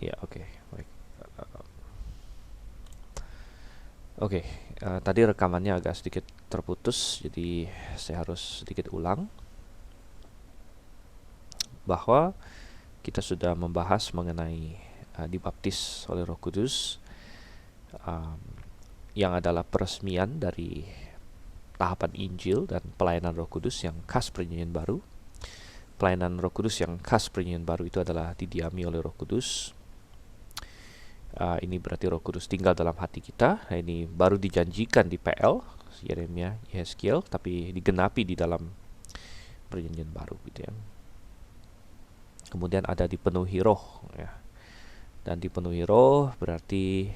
Ya, oke, baik. Oke, tadi rekamannya agak sedikit terputus, jadi saya harus sedikit ulang bahwa kita sudah membahas mengenai dibaptis oleh Roh Kudus, um, yang adalah peresmian dari tahapan Injil dan pelayanan Roh Kudus yang khas Perjanjian Baru. Pelayanan Roh Kudus yang khas Perjanjian Baru itu adalah didiami oleh Roh Kudus. Ini berarti Roh Kudus tinggal dalam hati kita. Nah, ini baru dijanjikan di PL, Yeremia, Yeskiel, tapi digenapi di dalam Perjanjian Baru, gitu ya. Kemudian ada dipenuhi Roh, ya. Dan dipenuhi Roh berarti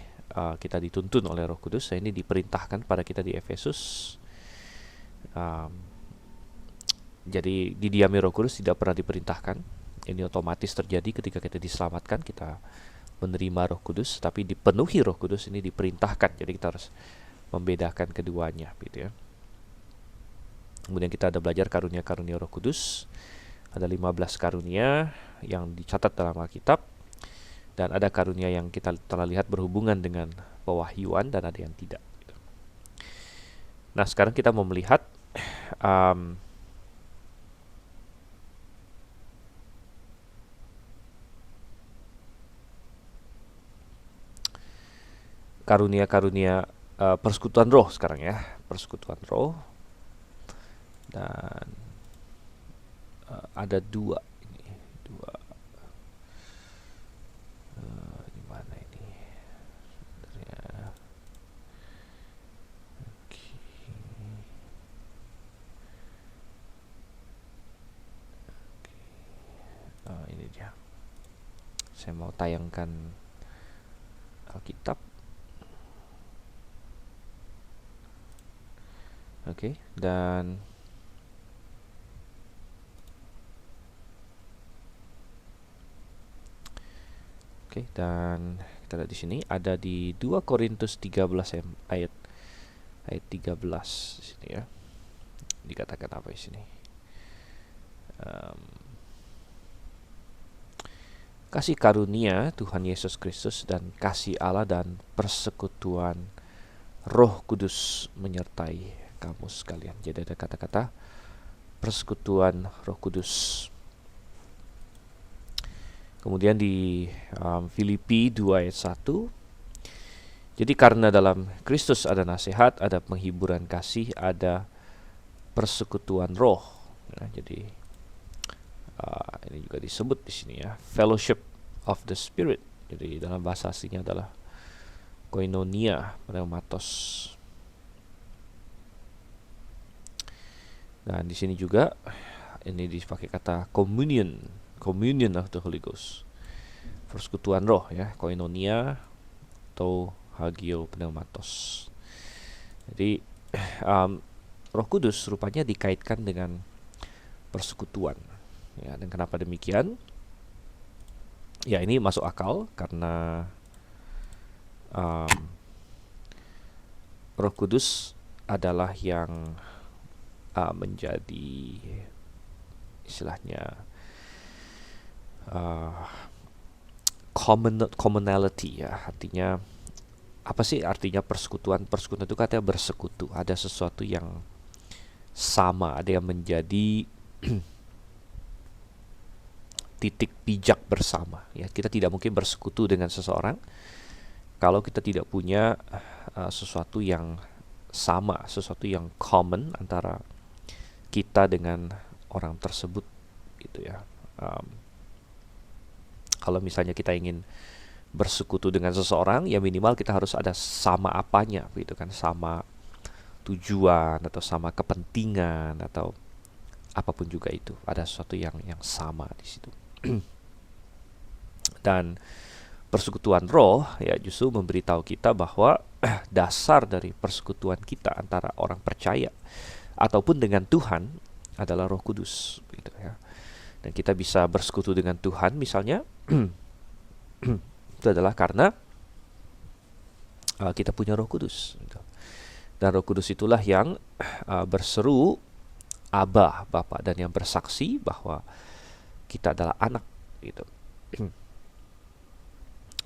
kita dituntun oleh Roh Kudus. Nah, ini diperintahkan pada kita di Efesus. Jadi didiami Roh Kudus tidak pernah diperintahkan. Ini otomatis terjadi ketika kita diselamatkan, kita menerima Roh Kudus, tapi dipenuhi Roh Kudus ini diperintahkan. Jadi kita harus membedakan keduanya, gitu ya. Kemudian kita ada belajar karunia-karunia Roh Kudus. Ada 15 karunia yang dicatat dalam Alkitab, dan ada karunia yang kita telah lihat berhubungan dengan pewahyuan dan ada yang tidak, gitu. Nah, sekarang kita mau melihat karunia-karunia persekutuan roh sekarang, ya. Persekutuan roh. Dan ada dua ini, di mana ini? Sebenarnya, ini dia. Saya mau tayangkan Alkitab. Oke, dan kita lihat di sini ada di 2 Korintus 13 ayat 13 di sini, ya. Dikatakan apa di sini? Kasih karunia Tuhan Yesus Kristus dan kasih Allah dan persekutuan Roh Kudus menyertai kamu sekalian. Jadi ada kata-kata persekutuan Roh Kudus. Kemudian di Filipi 2 ayat 1, jadi karena dalam Kristus ada nasihat, ada penghiburan kasih, ada persekutuan roh. Nah, jadi ini juga disebut di sini, ya, fellowship of the Spirit. Jadi dalam bahasa aslinya adalah koinonia, pneumatos. Dan di sini juga ini dipakai kata communion of the Holy Ghost. Persekutuan roh, ya, koinonia atau hagio pneumatos. Jadi Roh Kudus rupanya dikaitkan dengan persekutuan, ya. Dan kenapa demikian? Ya, ini masuk akal karena Roh Kudus adalah yang menjadi istilahnya commonality, ya. Artinya apa sih artinya persekutuan? Persekutuan itu katanya bersekutu, ada sesuatu yang sama, ada yang menjadi titik pijak bersama, ya. Kita tidak mungkin bersekutu dengan seseorang kalau kita tidak punya sesuatu yang sama, sesuatu yang common antara kita dengan orang tersebut, gitu, ya. Kalau misalnya kita ingin bersekutu dengan seseorang, ya minimal kita harus ada sama apanya, gitu kan, sama tujuan atau sama kepentingan atau apapun juga itu, ada sesuatu yang sama di situ. Dan persekutuan roh, ya, justru memberitahu kita bahwa dasar dari persekutuan kita antara orang percaya ataupun dengan Tuhan adalah Roh Kudus, gitu, ya. Dan kita bisa bersekutu dengan Tuhan misalnya itu adalah karena kita punya Roh Kudus, gitu. Dan Roh Kudus itulah yang berseru Aba, Bapa, dan yang bersaksi bahwa kita adalah anak, gitu.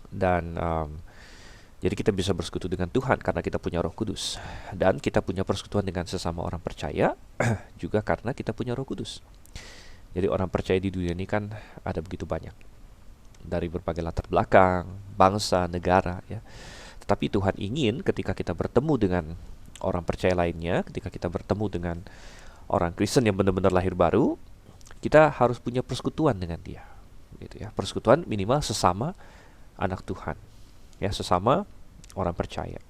Dan jadi kita bisa bersekutu dengan Tuhan karena kita punya Roh Kudus, dan kita punya persekutuan dengan sesama orang percaya juga karena kita punya Roh Kudus. Jadi orang percaya di dunia ini kan ada begitu banyak, dari berbagai latar belakang, bangsa, negara, ya. Tetapi Tuhan ingin ketika kita bertemu dengan orang percaya lainnya, ketika kita bertemu dengan orang Kristen yang benar-benar lahir baru, kita harus punya persekutuan dengan dia, gitu ya. Persekutuan minimal sesama anak Tuhan, ya, sesama orang percaya.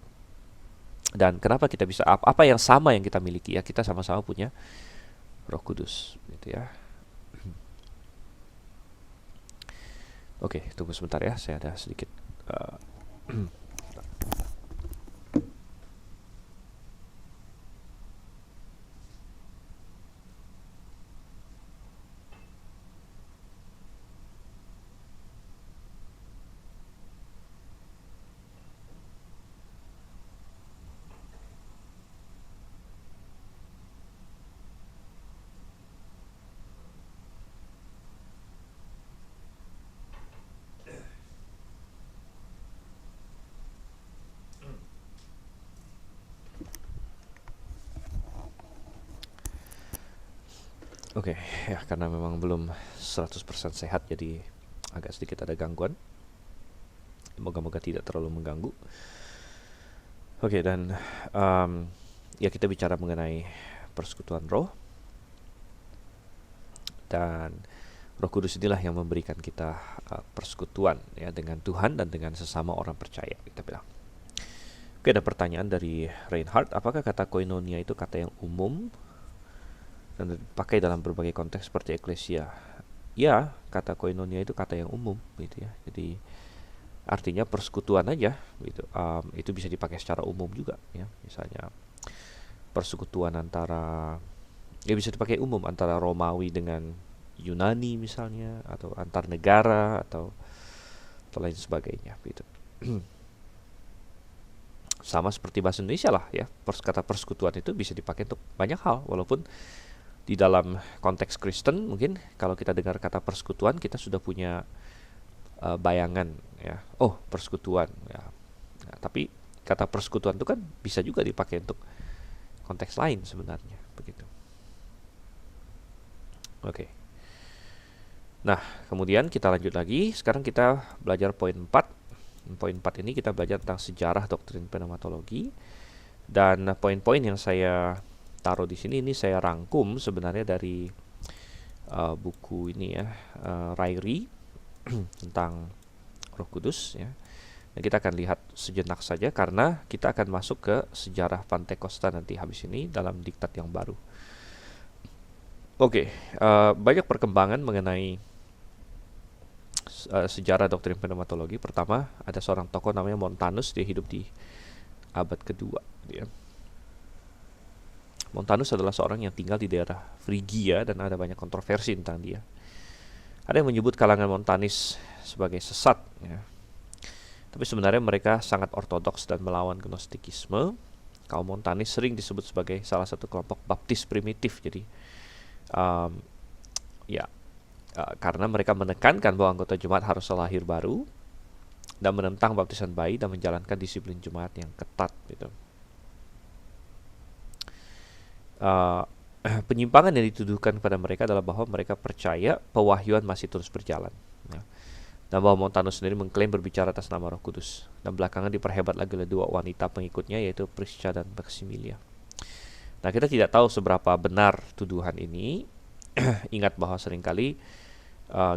Dan kenapa kita bisa apa yang sama yang kita miliki, ya, kita sama-sama punya Roh Kudus, gitu ya. Oke, tunggu sebentar ya, saya ada sedikit Oke, ya, karena memang belum 100% sehat, jadi agak sedikit ada gangguan. Moga-moga tidak terlalu mengganggu. Oke, dan ya, kita bicara mengenai persekutuan roh, dan Roh Kudus inilah yang memberikan kita persekutuan, ya, dengan Tuhan dan dengan sesama orang percaya, kita bilang. Oke, ada pertanyaan dari Reinhardt, apakah kata koinonia itu kata yang umum dan dipakai dalam berbagai konteks seperti eklesia? Ya, kata koinonia itu kata yang umum, gitu ya. Jadi artinya persekutuan aja, gitu. Itu bisa dipakai secara umum juga, ya. Misalnya persekutuan antara, ya, bisa dipakai umum antara Romawi dengan Yunani misalnya, atau antar negara, atau lain sebagainya, gitu. Sama seperti bahasa Indonesia lah, ya. Kata persekutuan itu bisa dipakai untuk banyak hal, walaupun di dalam konteks Kristen mungkin kalau kita dengar kata persekutuan kita sudah punya bayangan, ya, oh, persekutuan, ya. Nah, tapi kata persekutuan itu kan bisa juga dipakai untuk konteks lain sebenarnya, begitu. Oke. Nah, kemudian kita lanjut lagi. Sekarang kita belajar poin 4. Poin 4 ini kita belajar tentang sejarah doktrin pneumatologi. Dan poin-poin yang saya taruh di sini ini saya rangkum sebenarnya dari buku ini, ya, Ryrie tentang Roh Kudus, ya. Dan kita akan lihat sejenak saja karena kita akan masuk ke sejarah Pantekosta nanti habis ini dalam diktat yang baru. Oke, banyak perkembangan mengenai sejarah doktrin pneumatologi. Pertama, ada seorang tokoh namanya Montanus, dia hidup di abad kedua, ya. Montanus adalah seorang yang tinggal di daerah Frigia dan ada banyak kontroversi tentang dia. Ada yang menyebut kalangan Montanis sebagai sesat, ya. Tapi sebenarnya mereka sangat ortodoks dan melawan gnostikisme. Kaum Montanis sering disebut sebagai salah satu kelompok baptis primitif. Jadi ya, karena mereka menekankan bahwa anggota jemaat harus lahir baru dan menentang baptisan bayi dan menjalankan disiplin jemaat yang ketat, gitu. Penyimpangan yang dituduhkan kepada mereka adalah bahwa mereka percaya pewahyuan masih terus berjalan, ya. Dan bahwa Montanus sendiri mengklaim berbicara atas nama Roh Kudus. Dan belakangan diperhebat lagi oleh dua wanita pengikutnya, yaitu Prisca dan Maximilia. Nah, kita tidak tahu seberapa benar tuduhan ini. Ingat bahwa seringkali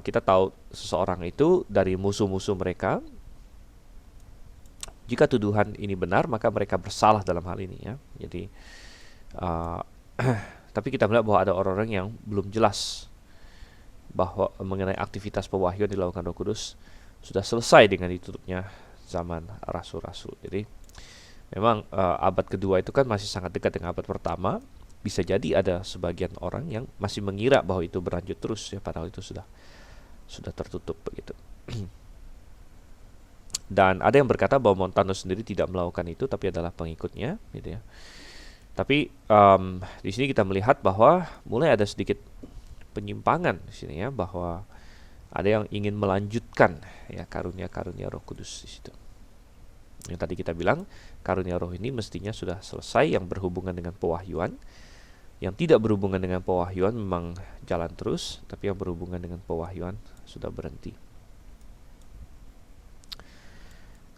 kita tahu seseorang itu dari musuh-musuh mereka. Jika tuduhan ini benar, maka mereka bersalah dalam hal ini, ya. Jadi tapi kita melihat bahwa ada orang-orang yang belum jelas bahwa mengenai aktivitas pewahyuan dilakukan Roh Kudus sudah selesai dengan ditutupnya zaman rasul-rasul. Jadi memang abad kedua itu kan masih sangat dekat dengan abad pertama. Bisa jadi ada sebagian orang yang masih mengira bahwa itu berlanjut terus, ya, padahal itu sudah tertutup, begitu. Dan ada yang berkata bahwa Montanus sendiri tidak melakukan itu, tapi adalah pengikutnya, gitu, ya. Tapi di sini kita melihat bahwa mulai ada sedikit penyimpangan di sini, ya, bahwa ada yang ingin melanjutkan ya karunia-karunia Roh Kudus di situ. Yang tadi kita bilang karunia Roh ini mestinya sudah selesai yang berhubungan dengan pewahyuan. Yang tidak berhubungan dengan pewahyuan memang jalan terus, tapi yang berhubungan dengan pewahyuan sudah berhenti.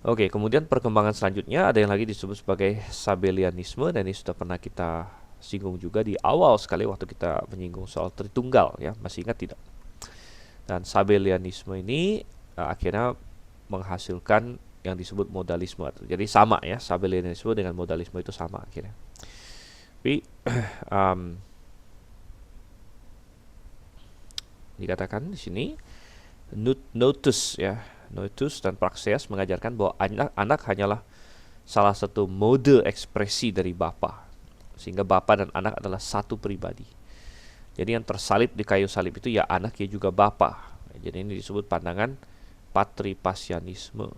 Oke, kemudian perkembangan selanjutnya ada yang lagi disebut sebagai Sabellianisme, dan ini sudah pernah kita singgung juga di awal sekali waktu kita menyinggung soal Tritunggal ya, masih ingat tidak? Dan Sabellianisme ini akhirnya menghasilkan yang disebut modalisme. Jadi sama ya, Sabellianisme dengan modalisme itu sama akhirnya. Tapi dikatakan di sini Notus ya, Notus dan Praxeas mengajarkan bahwa anak hanyalah salah satu mode ekspresi dari Bapa, sehingga Bapa dan anak adalah satu pribadi. Jadi yang tersalib di kayu salib itu ya anak, ya juga Bapa. Jadi ini disebut pandangan patripasianisme.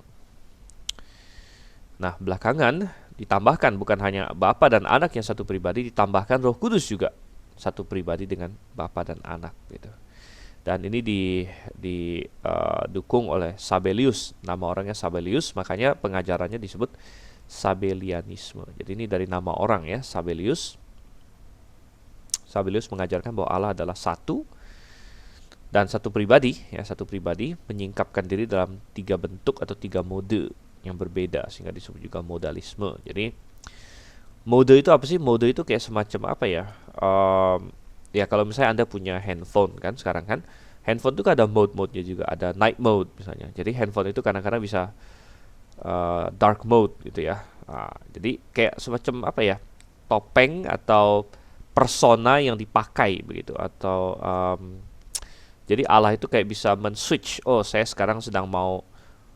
Nah, belakangan ditambahkan bukan hanya Bapa dan anak yang satu pribadi, ditambahkan Roh Kudus juga satu pribadi dengan Bapa dan anak gitu. Dan ini didukung oleh Sabellius, nama orangnya Sabellius, makanya pengajarannya disebut Sabellianisme. Jadi ini dari nama orang ya, Sabellius. Sabellius mengajarkan bahwa Allah adalah satu dan satu pribadi ya, satu pribadi menyingkapkan diri dalam tiga bentuk atau tiga mode yang berbeda, sehingga disebut juga modalisme. Jadi mode itu apa sih? Mode itu kayak semacam apa ya? Ya kalau misalnya Anda punya handphone kan sekarang kan, handphone itu kan ada mode-modenya juga, ada night mode misalnya. Jadi handphone itu kadang-kadang bisa dark mode gitu ya. Jadi kayak semacam apa ya? Topeng atau persona yang dipakai begitu, atau jadi Allah itu kayak bisa men-switch. Oh, saya sekarang sedang mau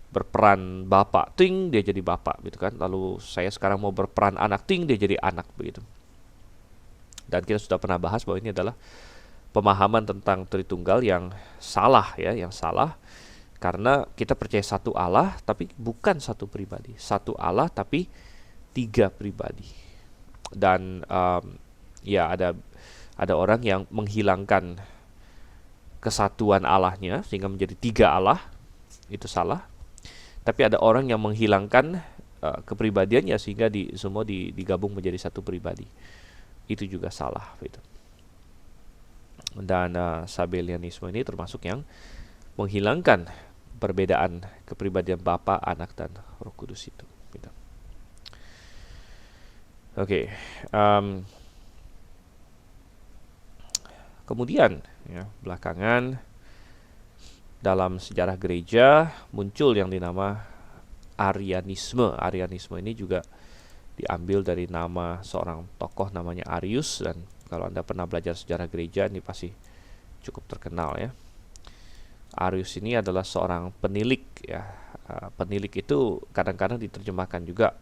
berperan bapak, ting dia jadi bapak gitu kan. Lalu saya sekarang mau berperan anak, ting dia jadi anak begitu. Dan kita sudah pernah bahas bahwa ini adalah pemahaman tentang Tritunggal yang salah ya, yang salah karena kita percaya satu Allah tapi bukan satu pribadi, satu Allah tapi tiga pribadi. Dan ya ada orang yang menghilangkan kesatuan Allahnya sehingga menjadi tiga Allah, itu salah. Tapi ada orang yang menghilangkan kepribadiannya sehingga semua digabung menjadi satu pribadi, itu juga salah gitu. Dan Sabellianisme ini termasuk yang menghilangkan perbedaan kepribadian Bapa, Anak, dan Roh Kudus itu gitu. Oke, kemudian ya, belakangan dalam sejarah gereja muncul yang dinama Arianisme. Arianisme ini juga diambil dari nama seorang tokoh namanya Arius, dan kalau Anda pernah belajar sejarah gereja ini pasti cukup terkenal ya. Arius ini adalah seorang penilik ya. Penilik itu kadang-kadang diterjemahkan juga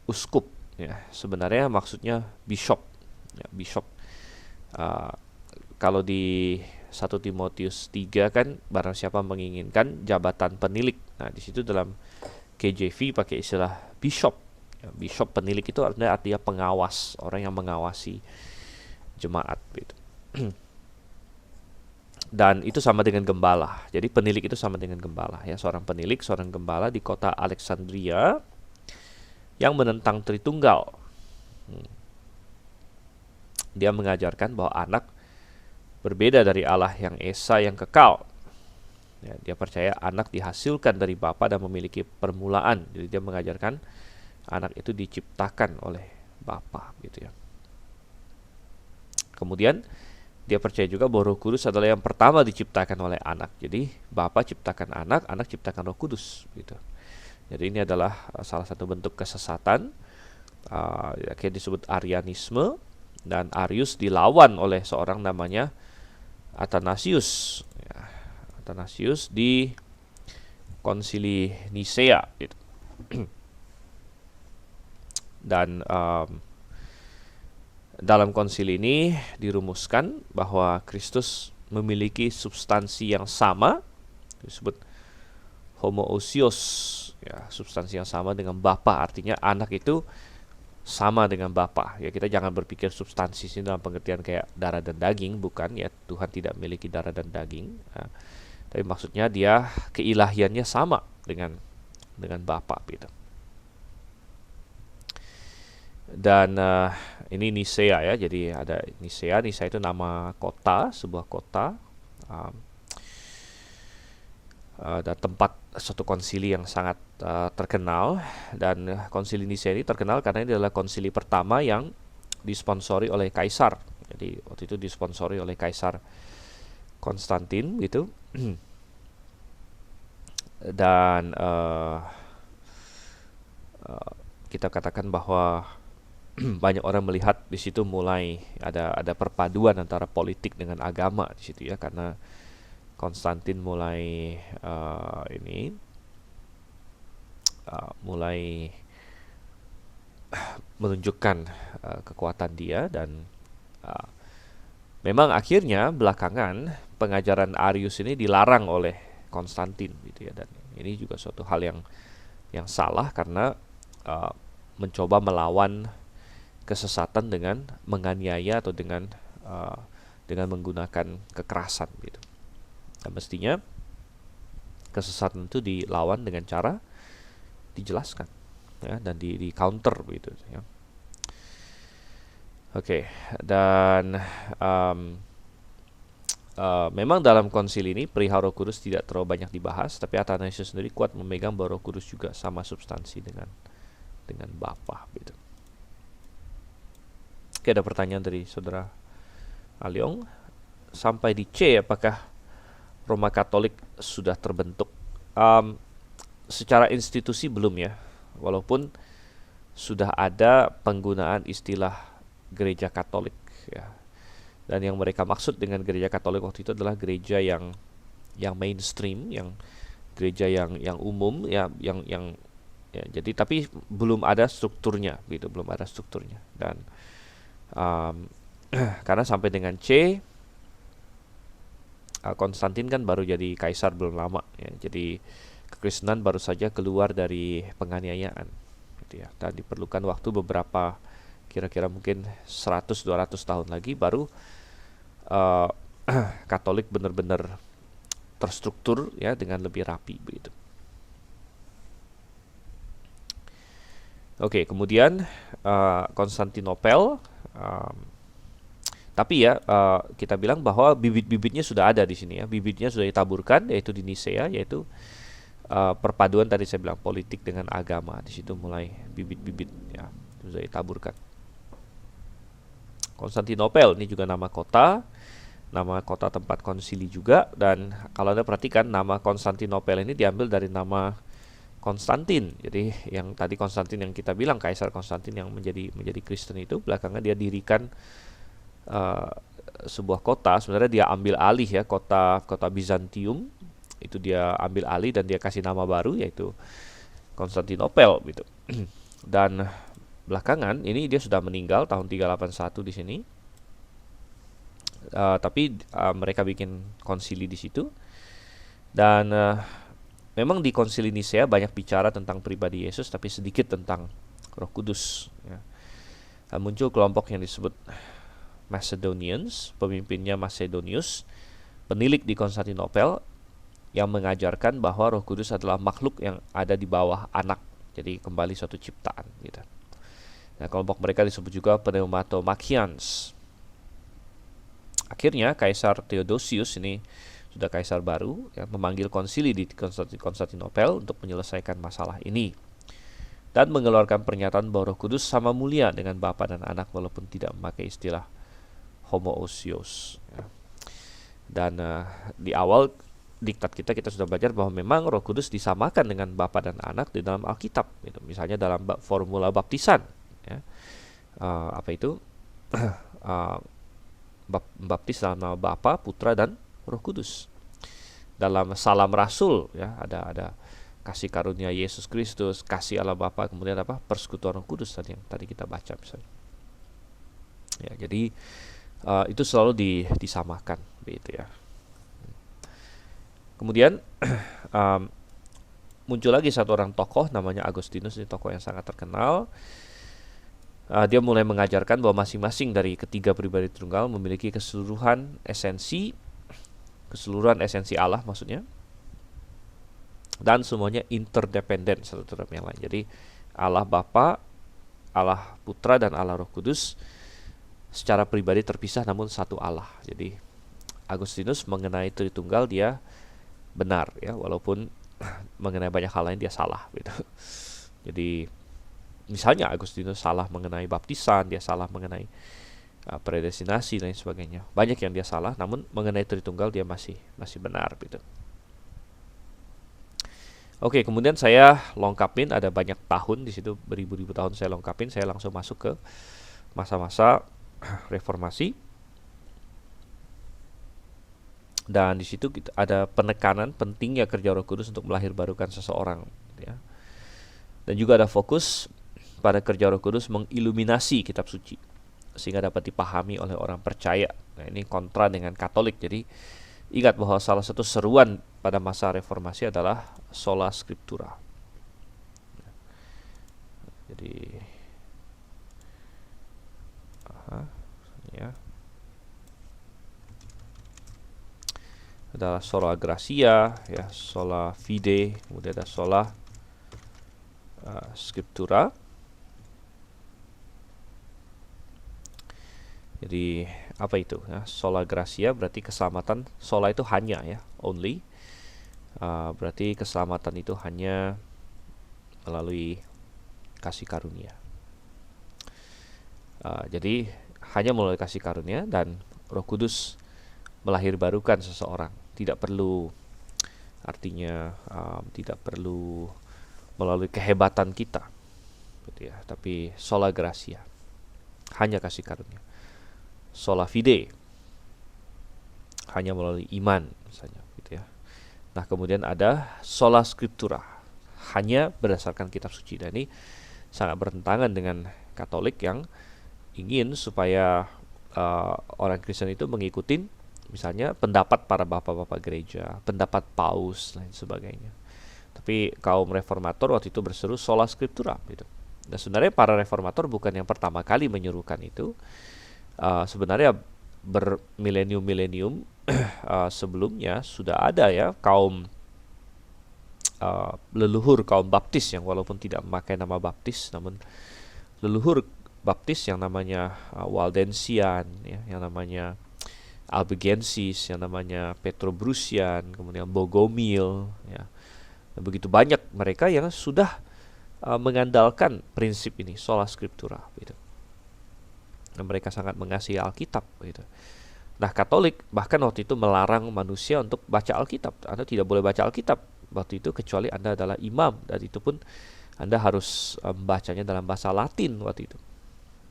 uskup ya. Sebenarnya maksudnya bishop ya, bishop. Kalau di 1 Timotius 3 kan, barang siapa menginginkan jabatan penilik. Nah, di situ dalam KJV pakai istilah bishop. Ya, bishop, penilik itu artinya pengawas, orang yang mengawasi jemaat gitu. Dan itu sama dengan gembala. Jadi penilik itu sama dengan gembala ya, seorang penilik, seorang gembala di kota Alexandria yang menentang Tritunggal. Dia mengajarkan bahwa anak berbeda dari Allah yang esa, yang kekal. Ya, dia percaya anak dihasilkan dari Bapa dan memiliki permulaan. Jadi dia mengajarkan anak itu diciptakan oleh Bapa gitu ya. Kemudian dia percaya juga bahwa Roh Kudus adalah yang pertama diciptakan oleh anak. Jadi Bapa ciptakan anak, anak ciptakan Roh Kudus gitu. Jadi ini adalah salah satu bentuk kesesatan yang disebut Arianisme, dan Arius dilawan oleh seorang namanya Athanasius ya. Athanasius di Konsili Nisea gitu. Dan dalam konsili ini dirumuskan bahwa Kristus memiliki substansi yang sama, disebut homoousios ya, substansi yang sama dengan Bapa, artinya anak itu sama dengan Bapa ya. Kita jangan berpikir substansi ini dalam pengertian kayak darah dan daging, bukan ya. Tuhan tidak memiliki darah dan daging ya. Tapi maksudnya dia keilahiannya sama dengan Bapa gitu. Dan ini Nisea ya, jadi ada Nisea. Nisea itu nama kota, sebuah kota, um, dan tempat suatu konsili yang sangat terkenal. Dan konsili Nisea ini terkenal karena ini adalah konsili pertama yang disponsori oleh kaisar. Jadi waktu itu disponsori oleh Kaisar Konstantin gitu. Dan kita katakan bahwa banyak orang melihat di situ mulai ada perpaduan antara politik dengan agama di situ ya, karena Konstantin mulai mulai menunjukkan kekuatan dia. Dan memang akhirnya belakangan pengajaran Arius ini dilarang oleh Konstantin gitu ya, dan ini juga suatu hal yang salah karena mencoba melawan kesesatan dengan menganiaya atau dengan menggunakan kekerasan gitu. Dan mestinya kesesatan itu dilawan dengan cara dijelaskan ya, dan di counter begitu ya. Oke, dan memang dalam konsili ini perihal Roh Kudus tidak terlalu banyak dibahas, tapi Athanasius sendiri kuat memegang bahwa Roh Kudus juga sama substansi dengan Bapa gitu. Oke, ada pertanyaan dari saudara Aliong. Sampai di C, apakah Roma Katolik sudah terbentuk? Secara institusi belum ya, walaupun sudah ada penggunaan istilah gereja Katolik ya. Dan yang mereka maksud dengan gereja Katolik waktu itu adalah gereja yang mainstream, yang gereja yang umum ya, yang ya, jadi tapi belum ada strukturnya gitu, belum ada strukturnya. Dan karena sampai dengan C, Konstantin kan baru jadi kaisar belum lama ya, jadi kekristenan baru saja keluar dari penganiayaan gitu ya, dan diperlukan waktu beberapa, kira-kira mungkin 100-200 tahun lagi baru Katolik benar-benar terstruktur ya, dengan lebih rapi begitu. Oke, kemudian Konstantinopel. Tapi ya kita bilang bahwa bibit-bibitnya sudah ada di sini ya, bibitnya sudah ditaburkan, yaitu di Nisea, yaitu perpaduan tadi saya bilang politik dengan agama. Di situ mulai bibit-bibit ya sudah ditaburkan. Konstantinopel ini juga nama kota tempat konsili juga. Dan kalau Anda perhatikan, nama Konstantinopel ini diambil dari nama Konstantin. Jadi yang tadi Konstantin yang kita bilang Kaisar Konstantin yang menjadi Kristen itu, belakangan dia dirikan sebuah kota. Sebenarnya dia ambil alih ya, kota Bizantium itu dia ambil alih dan dia kasih nama baru yaitu Konstantinopel gitu. Dan belakangan ini dia sudah meninggal tahun 381 di sini. Tapi mereka bikin konsili di situ. Dan memang di konsili Nisea banyak bicara tentang pribadi Yesus, tapi sedikit tentang Roh Kudus ya. Muncul kelompok yang disebut Macedonians, pemimpinnya Macedonius, penilik di Konstantinopel, yang mengajarkan bahwa Roh Kudus adalah makhluk yang ada di bawah anak, jadi kembali suatu ciptaan gitu. Nah, kelompok mereka disebut juga Pneumatomachians. Akhirnya Kaisar Theodosius ini sudah kaisar baru yang memanggil konsili di Konstantinopel untuk menyelesaikan masalah ini dan mengeluarkan pernyataan bahwa Roh Kudus sama mulia dengan Bapa dan Anak walaupun tidak memakai istilah homoousios ya. Dan di awal diktat kita sudah belajar bahwa memang Roh Kudus disamakan dengan Bapa dan Anak di dalam Alkitab gitu. Misalnya dalam formula baptisan ya. Apa itu? Baptis dalam nama Bapa, Putra dan Roh Kudus. Dalam salam rasul ya, ada kasih karunia Yesus Kristus, kasih Allah Bapa, kemudian apa? Persekutuan Roh Kudus tadi yang tadi kita baca misalnya. Ya, jadi itu selalu disamakan begitu ya. Kemudian muncul lagi satu orang tokoh namanya Agustinus, ini tokoh yang sangat terkenal. Dia mulai mengajarkan bahwa masing-masing dari ketiga pribadi tunggal memiliki keseluruhan esensi, keseluruhan esensi Allah maksudnya, dan semuanya interdependen satu terhadap yang lain. Jadi Allah Bapa, Allah Putra, dan Allah Roh Kudus secara pribadi terpisah namun satu Allah. Jadi Agustinus mengenai Tritunggal dia benar ya, walaupun mengenai banyak hal lain dia salah gitu. Jadi misalnya Agustinus salah mengenai baptisan, dia salah mengenai predestinasi dan sebagainya. Banyak yang dia salah, namun mengenai Tritunggal dia masih benar gitu. Oke, kemudian saya lengkapin, ada banyak tahun di situ, beribu-ribu tahun saya lengkapin. Saya langsung masuk ke masa-masa reformasi. Dan di situ ada penekanan pentingnya kerja Roh Kudus untuk melahirbarukan seseorang ya. Dan juga ada fokus pada kerja Roh Kudus mengiluminasi kitab suci sehingga dapat dipahami oleh orang percaya. Nah, ini kontra dengan Katolik. Jadi ingat bahwa salah satu seruan pada masa reformasi adalah sola scriptura. Jadi ya. Adalah sola gratia ya, sola fide, kemudian ada sola scriptura. Jadi apa itu ya? Sola gratia berarti keselamatan. Sola itu hanya ya, only. Berarti keselamatan itu hanya melalui kasih karunia. Jadi hanya melalui kasih karunia, dan Roh Kudus melahirbarukan seseorang. Tidak perlu, artinya tidak perlu melalui kehebatan kita gitu ya, tapi sola gratia, hanya kasih karunia. Sola fide, hanya melalui iman misalnya gitu ya. Nah, kemudian ada sola scriptura, hanya berdasarkan kitab suci. Dan ini sangat bertentangan dengan Katolik yang ingin supaya orang Kristen itu mengikuti misalnya pendapat para bapak-bapak gereja, pendapat paus dan sebagainya. Tapi kaum reformator waktu itu berseru sola scriptura gitu. Dan sebenarnya para reformator bukan yang pertama kali menyerukan itu. Sebenarnya bermilenium-milenium sebelumnya sudah ada ya kaum leluhur kaum baptis yang walaupun tidak memakai nama baptis, namun leluhur baptis yang namanya Waldensian ya, yang namanya Albigensis, yang namanya Petrobrusian, kemudian Bogomil ya. Dan begitu banyak mereka yang sudah mengandalkan prinsip ini sola scriptura gitu. Dan mereka sangat mengasihi Alkitab gitu. Nah, Katolik bahkan waktu itu melarang manusia untuk baca Alkitab. Anda tidak boleh baca Alkitab waktu itu kecuali Anda adalah imam, dan itu pun Anda harus membacanya dalam bahasa Latin waktu itu.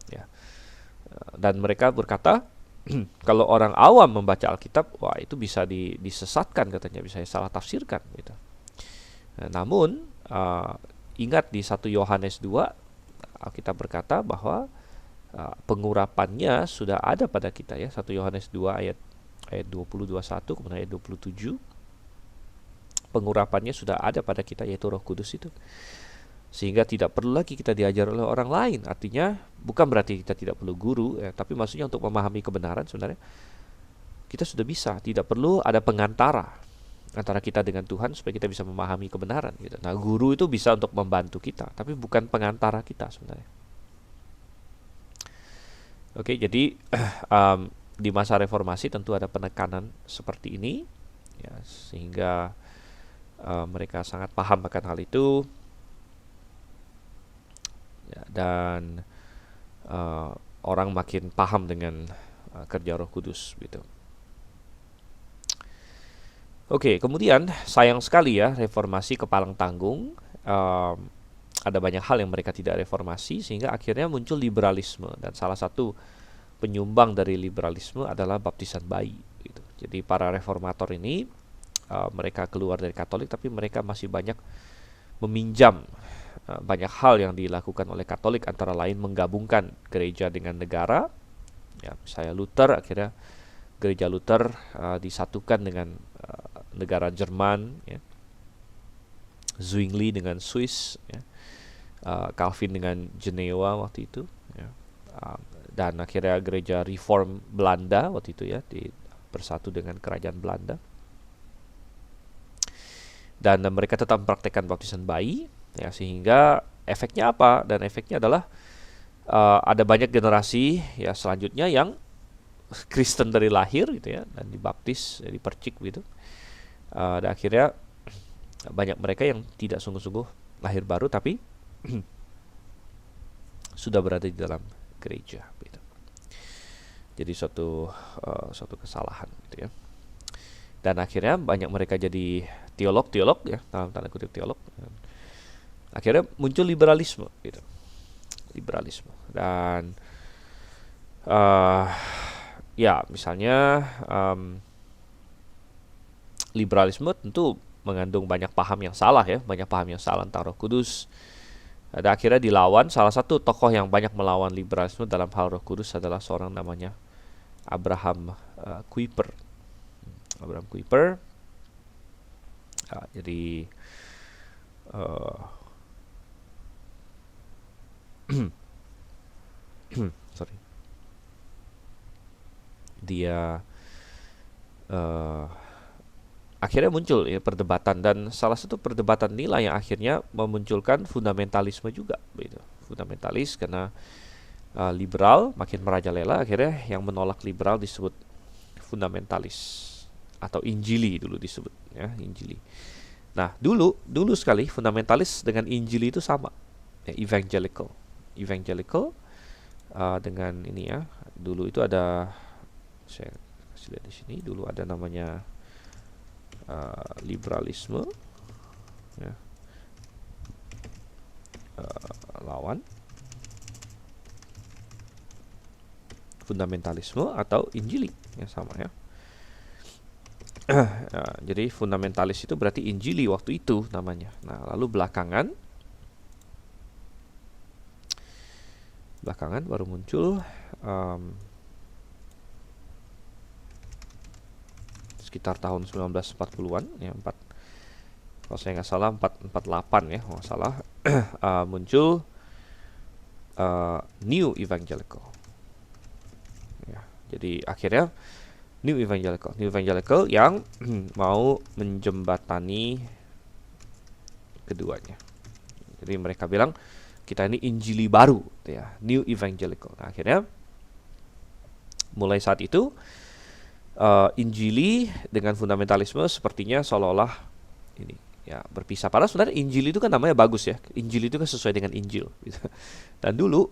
Ya. Dan mereka berkata kalau orang awam membaca Alkitab, wah itu bisa disesatkan katanya, bisa salah tafsirkan gitu. Nah, namun ingat di 1 Yohanes 2 Alkitab berkata bahwa pengurapannya sudah ada pada kita ya. 1 Yohanes 2 ayat 20-21, kemudian ayat 27. Pengurapannya sudah ada pada kita, yaitu Roh Kudus itu. Sehingga tidak perlu lagi kita diajar oleh orang lain. Artinya bukan berarti kita tidak perlu guru ya, tapi maksudnya untuk memahami kebenaran sebenarnya kita sudah bisa, tidak perlu ada pengantara antara kita dengan Tuhan supaya kita bisa memahami kebenaran gitu. Nah, guru itu bisa untuk membantu kita, tapi bukan pengantara kita sebenarnya. Oke, jadi di masa reformasi tentu ada penekanan seperti ini ya, sehingga mereka sangat paham akan hal itu ya, dan orang makin paham dengan kerja Roh Kudus gitu. Oke, kemudian sayang sekali ya, reformasi kepalang tanggung. Ada banyak hal yang mereka tidak reformasi, sehingga akhirnya muncul liberalisme. Dan salah satu penyumbang dari liberalisme adalah baptisan bayi gitu. Jadi para reformator ini mereka keluar dari Katolik, tapi mereka masih banyak meminjam banyak hal yang dilakukan oleh Katolik, antara lain menggabungkan gereja dengan negara ya. Misalnya Luther, akhirnya gereja Luther disatukan dengan negara Jerman ya. Zwingli dengan Swiss ya. Calvin dengan Jenewa waktu itu ya. Dan akhirnya gereja Reform Belanda waktu itu ya, di bersatu dengan kerajaan Belanda. Dan mereka tetap mempraktekkan baptisan bayi, ya, sehingga efeknya apa? Dan efeknya adalah ada banyak generasi ya selanjutnya yang Kristen dari lahir gitu ya, dan dibaptis, ya, dipercik gitu. Dan akhirnya banyak mereka yang tidak sungguh-sungguh lahir baru tapi sudah berada di dalam gereja gitu. Jadi suatu kesalahan gitu ya. Dan akhirnya banyak mereka jadi teolog ya, dalam tanda kutip teolog. Akhirnya muncul liberalisme gitu. Liberalisme. Dan ya misalnya liberalisme tentu mengandung banyak paham yang salah ya, banyak paham yang salah tentang Roh Kudus. Dan akhirnya dilawan. Salah satu tokoh yang banyak melawan liberalisme dalam hal Roh Kudus adalah seorang namanya Abraham Kuyper. Abraham Kuyper. Jadi sorry, dia akhirnya muncul ya perdebatan, dan salah satu perdebatan inilah yang akhirnya memunculkan fundamentalisme juga, gitu. Fundamentalis karena liberal makin merajalela, akhirnya yang menolak liberal disebut fundamentalis atau Injili dulu disebut ya, Injili. Nah, dulu sekali fundamentalis dengan Injili itu sama. Ya, evangelical dengan ini ya. Dulu itu ada, saya kasih lihat di sini, dulu ada namanya liberalisme ya. Lawan fundamentalisme atau Injili ya, sama ya. Jadi fundamentalis itu berarti Injili waktu itu namanya. Nah, lalu belakangan baru muncul sekitar tahun 1940-an ya, kalau saya nggak salah 448 ya, kalau nggak salah muncul New Evangelical ya. Jadi akhirnya New Evangelical yang mau menjembatani keduanya. Jadi mereka bilang kita ini Injili baru ya, New Evangelical. Nah, akhirnya mulai saat itu Injili dengan fundamentalisme sepertinya seolah-olah ini ya berpisah. Padahal sebenarnya Injili itu kan namanya bagus ya. Injili itu kan sesuai dengan Injil gitu. Dan dulu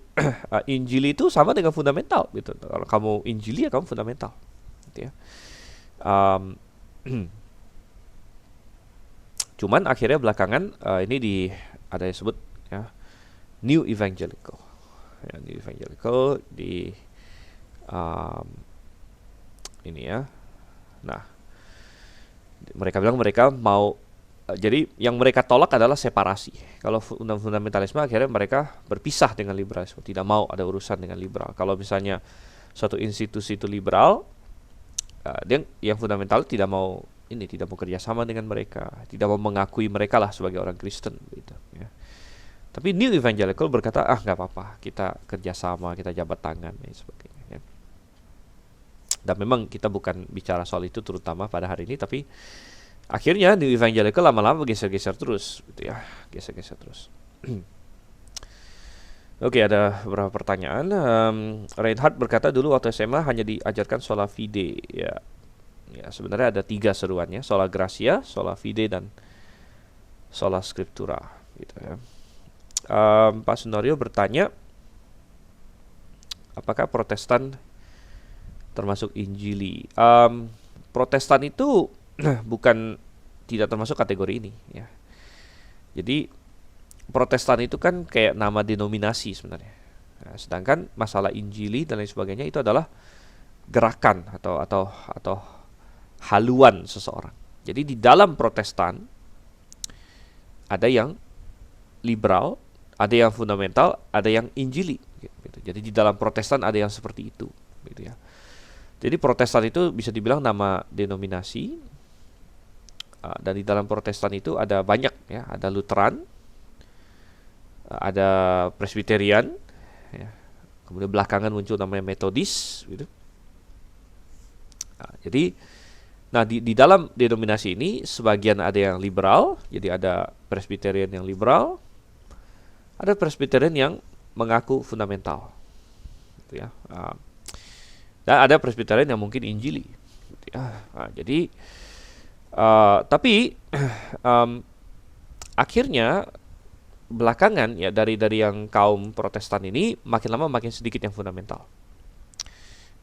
Injili itu sama dengan fundamental gitu. Kalau kamu Injili ya kamu fundamental gitu ya. Cuman akhirnya belakangan ini ada yang sebut ya New Evangelical ya, New Evangelical di ini ya. Nah, mereka bilang mereka mau jadi yang mereka tolak adalah separasi. Kalau fundamentalisme akhirnya mereka berpisah dengan liberalisme, tidak mau ada urusan dengan liberal. Kalau misalnya suatu institusi itu liberal, dia yang fundamental tidak mau kerjasama dengan mereka, tidak mau mengakui mereka lah sebagai orang Kristen gitu ya. Tapi New Evangelical berkata nggak apa-apa, kita kerjasama, kita jabat tangan dan sebagainya ya. Dan memang kita bukan bicara soal itu terutama pada hari ini, tapi akhirnya New Evangelical lama-lama geser-geser terus gitu ya, geser-geser terus. Oke, ada beberapa pertanyaan. Reinhard berkata dulu waktu SMA hanya diajarkan sola fide ya. Ya, sebenarnya ada 3 seruannya, sola gratia, sola fide, dan sola scriptura gitu ya. Pak Sunario bertanya apakah Protestan termasuk Injili. Protestan itu bukan tidak termasuk kategori ini ya. Jadi Protestan itu kan kayak nama denominasi sebenarnya. Nah, sedangkan masalah Injili dan lain sebagainya itu adalah gerakan atau haluan seseorang. Jadi di dalam Protestan ada yang liberal, ada yang fundamental, ada yang Injili gitu. Jadi di dalam Protestan ada yang seperti itu gitu ya. Jadi Protestan itu bisa dibilang nama denominasi, dan di dalam Protestan itu ada banyak ya, ada Lutheran, ada Presbyterian ya. Kemudian belakangan muncul namanya Metodis gitu. Nah, di dalam denominasi ini sebagian ada yang liberal, jadi ada Presbyterian yang liberal, ada Presbyterian yang mengaku fundamental, gitu ya. Dan ada Presbyterian yang mungkin Injili, gitu ya. Jadi tapi akhirnya belakangan ya dari yang kaum Protestan ini makin lama makin sedikit yang fundamental.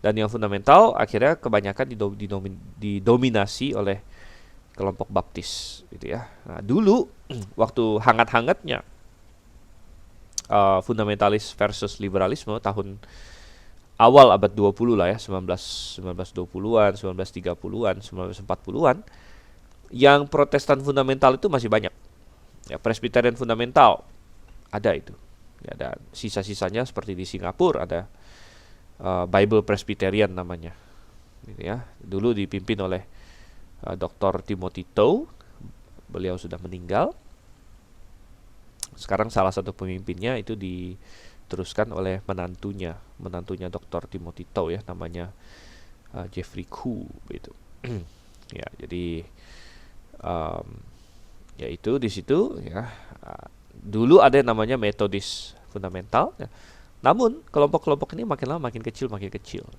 Dan yang fundamental akhirnya kebanyakan didominasi oleh kelompok baptis gitu ya. Nah, dulu waktu hangat-hangatnya fundamentalis versus liberalisme tahun awal abad 20 lah ya, 1920-an, 1930-an, 1940-an, yang Protestan fundamental itu masih banyak. Ya, Presbyterian fundamental ada itu. Ya, ada sisa-sisanya seperti di Singapura ada Bible Presbyterian namanya, gitu ya. Dulu dipimpin oleh Dr. Timothy Tow, beliau sudah meninggal. Sekarang salah satu pemimpinnya itu diteruskan oleh menantunya Dr. Timothy Tow ya, namanya Jeffrey Koo, gitu. Ya, jadi ya itu di situ ya. Dulu ada yang namanya Methodist fundamental. Ya. Namun kelompok-kelompok ini makin lama makin kecil.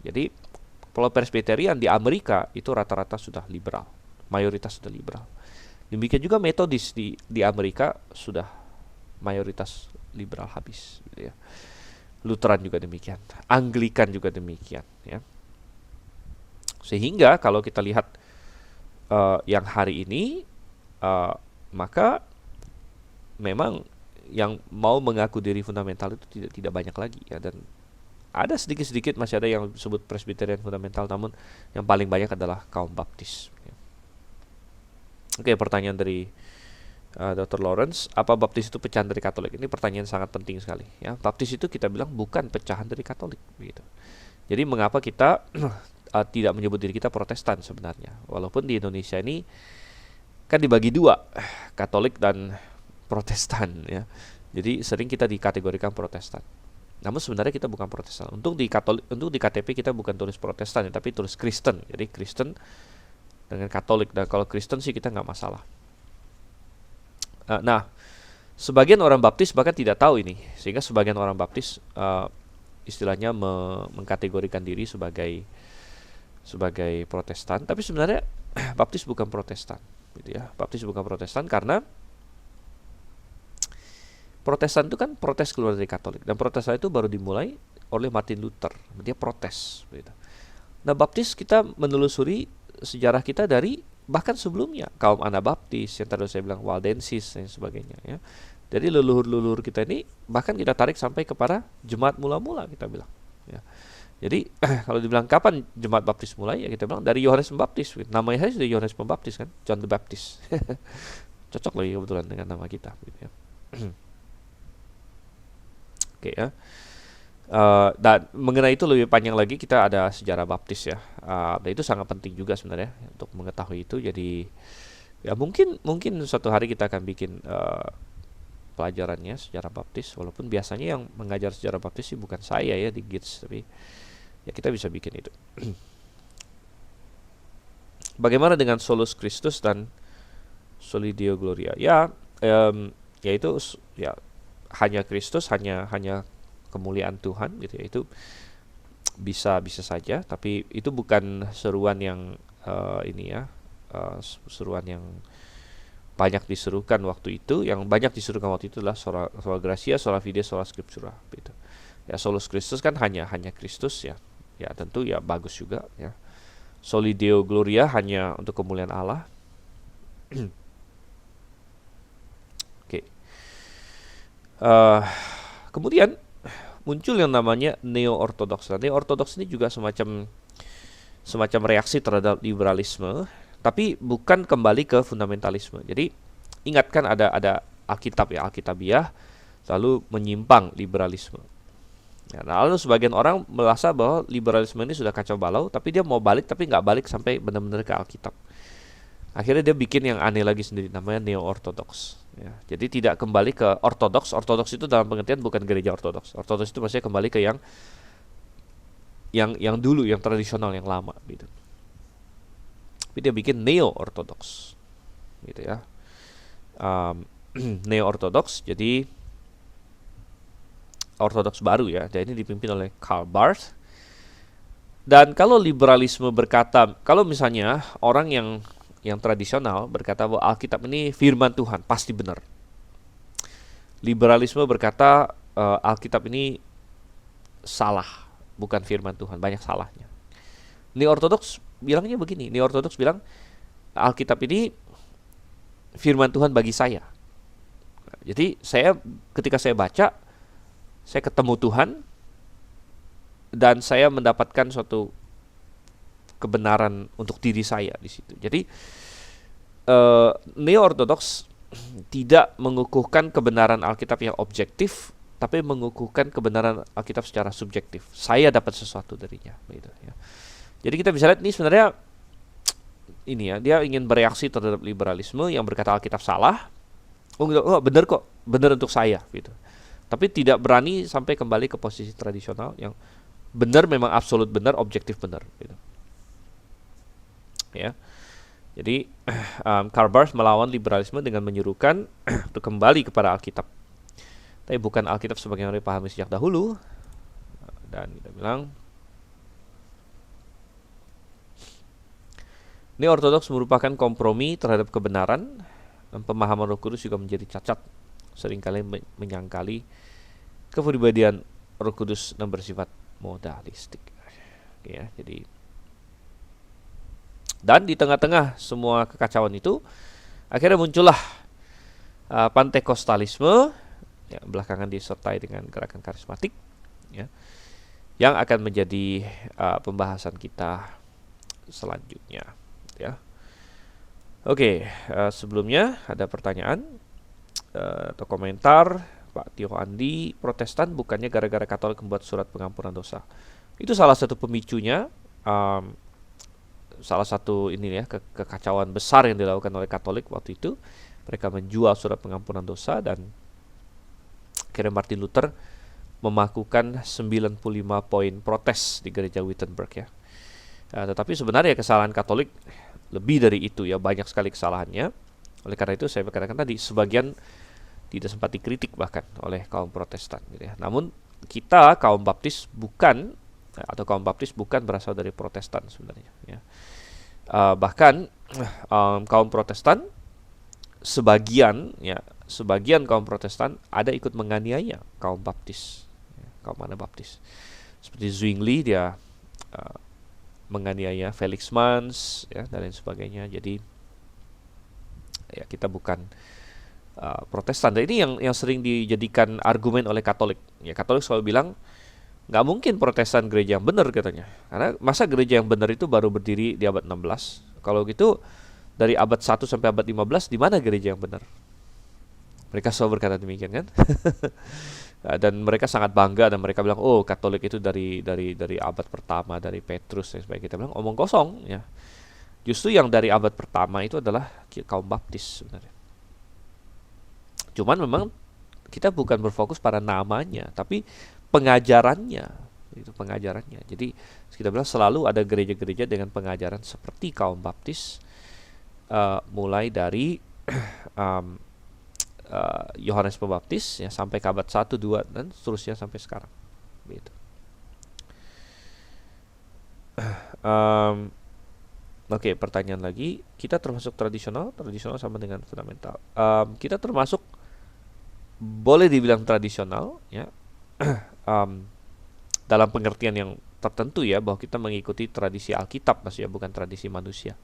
Jadi kalau Presbyterian di Amerika itu rata-rata sudah liberal, mayoritas sudah liberal. Demikian juga Methodist di Amerika sudah mayoritas liberal habis, gitu ya. Lutheran juga demikian, Anglikan juga demikian, ya. Sehingga kalau kita lihat yang hari ini, maka memang yang mau mengaku diri fundamental itu tidak banyak lagi ya, dan ada sedikit-sedikit masih ada yang disebut Presbyterian fundamental, namun yang paling banyak adalah kaum baptis ya. Oke, pertanyaan dari Dr. Lawrence, apa baptis itu pecahan dari Katolik? Ini pertanyaan sangat penting sekali ya. Baptis itu kita bilang bukan pecahan dari Katolik begitu. Jadi mengapa kita tidak menyebut diri kita Protestan sebenarnya, walaupun di Indonesia ini kan dibagi dua, Katolik dan Protestan ya. Jadi sering kita dikategorikan Protestan. Namun sebenarnya kita bukan Protestan. Untuk di KTP kita bukan tulis Protestan ya, tapi tulis Kristen. Jadi Kristen dengan Katolik. Dan kalau Kristen sih kita nggak masalah. Nah, sebagian orang Baptis bahkan tidak tahu ini, sehingga sebagian orang Baptis istilahnya mengkategorikan diri sebagai Protestan. Tapi sebenarnya Baptis bukan Protestan, gitu ya. Baptis bukan Protestan karena Protestan itu kan protes keluar dari Katolik, dan Protestan itu baru dimulai oleh Martin Luther. Dia protes, gitu. Nah, Baptis kita menelusuri sejarah kita dari bahkan sebelumnya kaum Anabaptis yang tadi saya bilang, Waldensis dan sebagainya ya. Jadi leluhur kita ini bahkan kita tarik sampai kepada jemaat mula-mula kita bilang ya. Jadi kalau dibilang kapan jemaat Baptis mulai, ya kita bilang dari Yohanes Pembaptis. Namanya saya sudah Yohanes Pembaptis kan, John the Baptist. Cocok lagi kebetulan dengan nama kita gitu ya. Oke ya. Dan mengenai itu lebih panjang lagi, kita ada sejarah Baptis ya. Dan itu sangat penting juga sebenarnya untuk mengetahui itu. Jadi ya mungkin suatu hari kita akan bikin pelajarannya sejarah Baptis. Walaupun biasanya yang mengajar sejarah Baptis sih bukan saya ya di GITS, tapi ya kita bisa bikin itu. Bagaimana dengan Solus Christus dan Soli Deo Gloria? Ya, yaitu ya hanya Kristus, hanya kemuliaan Tuhan gitu ya. Itu bisa saja, tapi itu bukan seruan yang seruan yang banyak diserukan waktu itu. Yang banyak diserukan waktu itu adalah sola gratia, sola fide, sola scriptura gitu. Ya, Solus Christus kan hanya Kristus ya. Ya tentu ya bagus juga ya. Soli Deo Gloria hanya untuk kemuliaan Allah. Oke. Kemudian muncul yang namanya neo-ortodoks. Nah, neo-ortodoks ini juga semacam reaksi terhadap liberalisme, tapi bukan kembali ke fundamentalisme. Jadi ingatkan ada Alkitab ya, Alkitabiah, lalu menyimpang liberalisme. Ya, lalu sebagian orang merasa bahwa liberalisme ini sudah kacau balau, tapi dia mau balik, tapi nggak balik sampai benar-benar ke Alkitab. Akhirnya dia bikin yang aneh lagi sendiri, namanya neo-ortodoks. Ya, jadi tidak kembali ke ortodoks. Ortodoks itu dalam pengertian bukan gereja ortodoks. Ortodoks itu maksudnya kembali ke yang dulu, yang tradisional, yang lama gitu. tapi dia bikin neo-ortodoks, gitu ya. Neo-ortodoks, jadi ortodoks baru ya. Dan ini dipimpin oleh Karl Barth. Dan kalau liberalisme berkata, kalau misalnya orang yang tradisional berkata bahwa Alkitab ini firman Tuhan, pasti benar. Liberalisme berkata Alkitab ini salah, bukan firman Tuhan, banyak salahnya. Neo-ortodoks bilangnya begini, Neo-ortodoks bilang Alkitab ini firman Tuhan bagi saya. Jadi ketika saya baca, saya ketemu Tuhan dan saya mendapatkan suatu kebenaran untuk diri saya di situ. Jadi Neo-ortodoks tidak mengukuhkan kebenaran Alkitab yang objektif, tapi mengukuhkan kebenaran Alkitab secara subjektif. Saya dapat sesuatu darinya, gitu ya. Jadi kita bisa lihat ini sebenarnya ini ya, dia ingin bereaksi terhadap liberalisme yang berkata Alkitab salah. Oh benar kok, benar untuk saya, gitu. Tapi tidak berani sampai kembali ke posisi tradisional yang benar memang absolut benar, objektif benar, gitu. Ya. Jadi Karl Barth melawan liberalisme dengan menyuruhkan untuk kembali kepada Alkitab. Tapi bukan Alkitab sebagaimana dipahami sejak dahulu. Dan kita bilang Neo-ortodoks merupakan kompromi terhadap kebenaran, dan pemahaman Roh Kudus juga menjadi cacat. Seringkali menyangkali kepribadian Roh Kudus dan bersifat modalistik. Ya, jadi dan di tengah-tengah semua kekacauan itu akhirnya muncullah Pantekostalisme yang belakangan disertai dengan gerakan karismatik, ya, yang akan menjadi pembahasan kita selanjutnya, ya. Oke, sebelumnya ada pertanyaan atau komentar Pak Tio Andi, Protestan bukannya gara-gara Katolik membuat surat pengampunan dosa. Itu salah satu pemicunya, salah satu ini ya, kekacauan besar yang dilakukan oleh Katolik waktu itu. Mereka menjual surat pengampunan dosa dan akhirnya Martin Luther memakukan 95 poin protes di gereja Wittenberg, ya. Tetapi sebenarnya kesalahan Katolik lebih dari itu, ya, banyak sekali kesalahannya. Oleh karena itu saya katakan tadi sebagian tidak sempat dikritik bahkan oleh kaum Protestan, gitu ya. Namun kita kaum Baptis bukan berasal dari Protestan sebenarnya, ya. Bahkan kaum Protestan sebagian kaum Protestan ada ikut menganiaya kaum Baptis, ya, kaum Anabaptis. Seperti Zwingli, dia menganiaya Felix Manz, ya, dan lain sebagainya. Jadi ya kita bukan Protestan. Dan ini yang sering dijadikan argumen oleh Katolik. Ya, Katolik selalu bilang nggak mungkin Protestan gereja yang benar, katanya. Karena masa gereja yang benar itu baru berdiri di abad 16? Kalau gitu dari abad 1 sampai abad 15 di mana gereja yang benar? Mereka selalu berkata demikian, kan? Dan mereka sangat bangga dan mereka bilang, oh, Katolik itu dari abad pertama, dari Petrus dan sebagainya. Kita bilang omong kosong, ya. Justru yang dari abad pertama itu adalah kaum Baptis sebenarnya. Cuman memang kita bukan berfokus pada namanya, tapi pengajarannya. Itu pengajarannya. Jadi kita bilang selalu ada gereja-gereja dengan pengajaran seperti kaum Baptis, mulai dari Yohanes Pembaptis, ya, sampai ke abad 1, 2 dan seterusnya sampai sekarang. Begitu. Oke, pertanyaan lagi. Kita termasuk tradisional sama dengan fundamental. Kita termasuk, boleh dibilang tradisional, ya, dalam pengertian yang tertentu, ya, bahwa kita mengikuti tradisi Alkitab, maksudnya bukan tradisi manusia.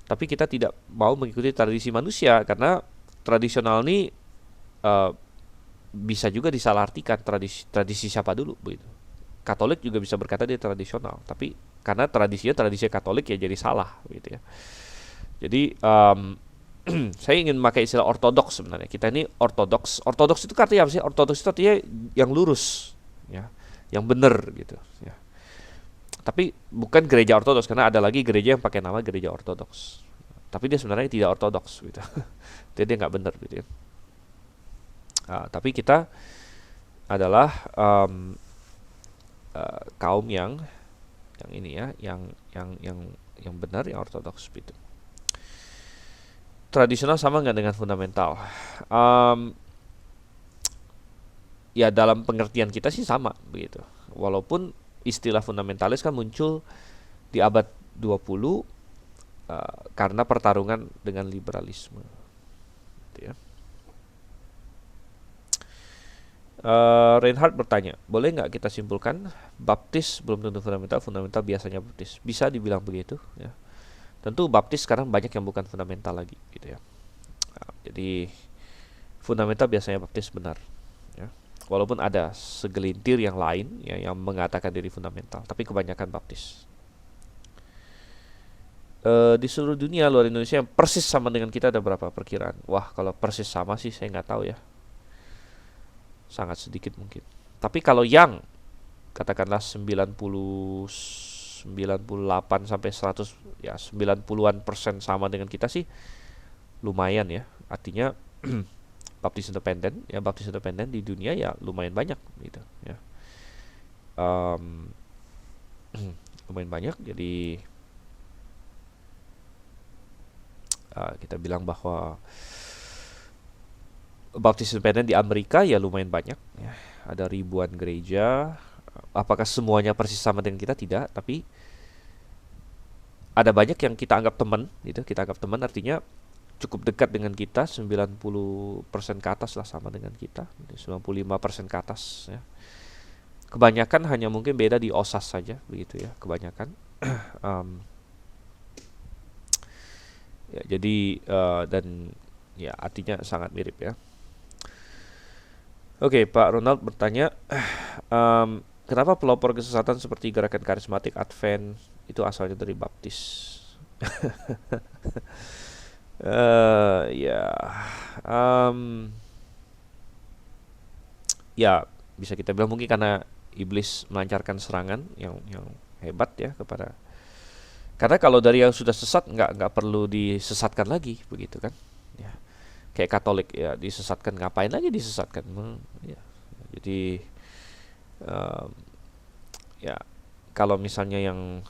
Tapi kita tidak mau mengikuti tradisi manusia karena tradisional ini bisa juga disalahartikan. Tradisi siapa dulu, begitu. Katolik juga bisa berkata dia tradisional, tapi karena tradisi Katolik, ya jadi salah, gitu, ya. Jadi saya ingin memakai istilah ortodoks sebenarnya. Kita ini ortodoks. Ortodoks itu artinya apa sih? Ortodoks itu artinya yang lurus, ya, yang benar, gitu, ya. Tapi bukan gereja ortodoks, karena ada lagi gereja yang pakai nama gereja ortodoks. Tapi dia sebenarnya tidak ortodoks, gitu. Jadi dia nggak benar, gitu, ya. Tapi kita adalah kaum yang ini, ya, yang benar, yang ortodoks begitu. Tradisional sama nggak dengan fundamental? Um, ya dalam pengertian kita sih sama begitu. Walaupun istilah fundamentalis kan muncul di abad 20 karena pertarungan dengan liberalisme. Gitu ya. Reinhardt bertanya, boleh nggak kita simpulkan baptis belum tentu fundamental, fundamental biasanya baptis? Bisa dibilang begitu. Ya. Tentu baptis sekarang banyak yang bukan fundamental lagi, gitu ya. Jadi fundamental biasanya baptis benar. Ya. Walaupun ada segelintir yang lain ya, yang mengatakan diri fundamental, tapi kebanyakan baptis. Di seluruh dunia luar Indonesia yang persis sama dengan kita ada berapa perkiraan? Wah, kalau persis sama sih saya nggak tahu ya. Sangat sedikit mungkin. Tapi kalau yang katakanlah 98 sampai 100 ya 90-an% sama dengan kita sih lumayan ya. Artinya baptis independen di dunia ya lumayan banyak gitu ya. Lumayan banyak, jadi kita bilang bahwa baptis independen di Amerika ya lumayan banyak ya. Ada ribuan gereja. Apakah semuanya persis sama dengan kita? Tidak, tapi ada banyak yang kita anggap teman gitu. Kita anggap teman artinya cukup dekat dengan kita, 90% ke atas lah sama dengan kita, 95% ke atas ya. Kebanyakan hanya mungkin beda di OSAS saja begitu ya, kebanyakan. Ya, jadi dan ya artinya sangat mirip ya. Oke, Pak Ronald bertanya, kenapa pelopor kesesatan seperti gerakan karismatik Advent itu asalnya dari baptis? Ya, ya bisa kita bilang mungkin karena iblis melancarkan serangan yang hebat ya kepada. Karena kalau dari yang sudah sesat nggak perlu disesatkan lagi begitu kan? Ya. Kayak Katolik ya disesatkan, ngapain lagi disesatkan? Ya. Jadi ya kalau misalnya yang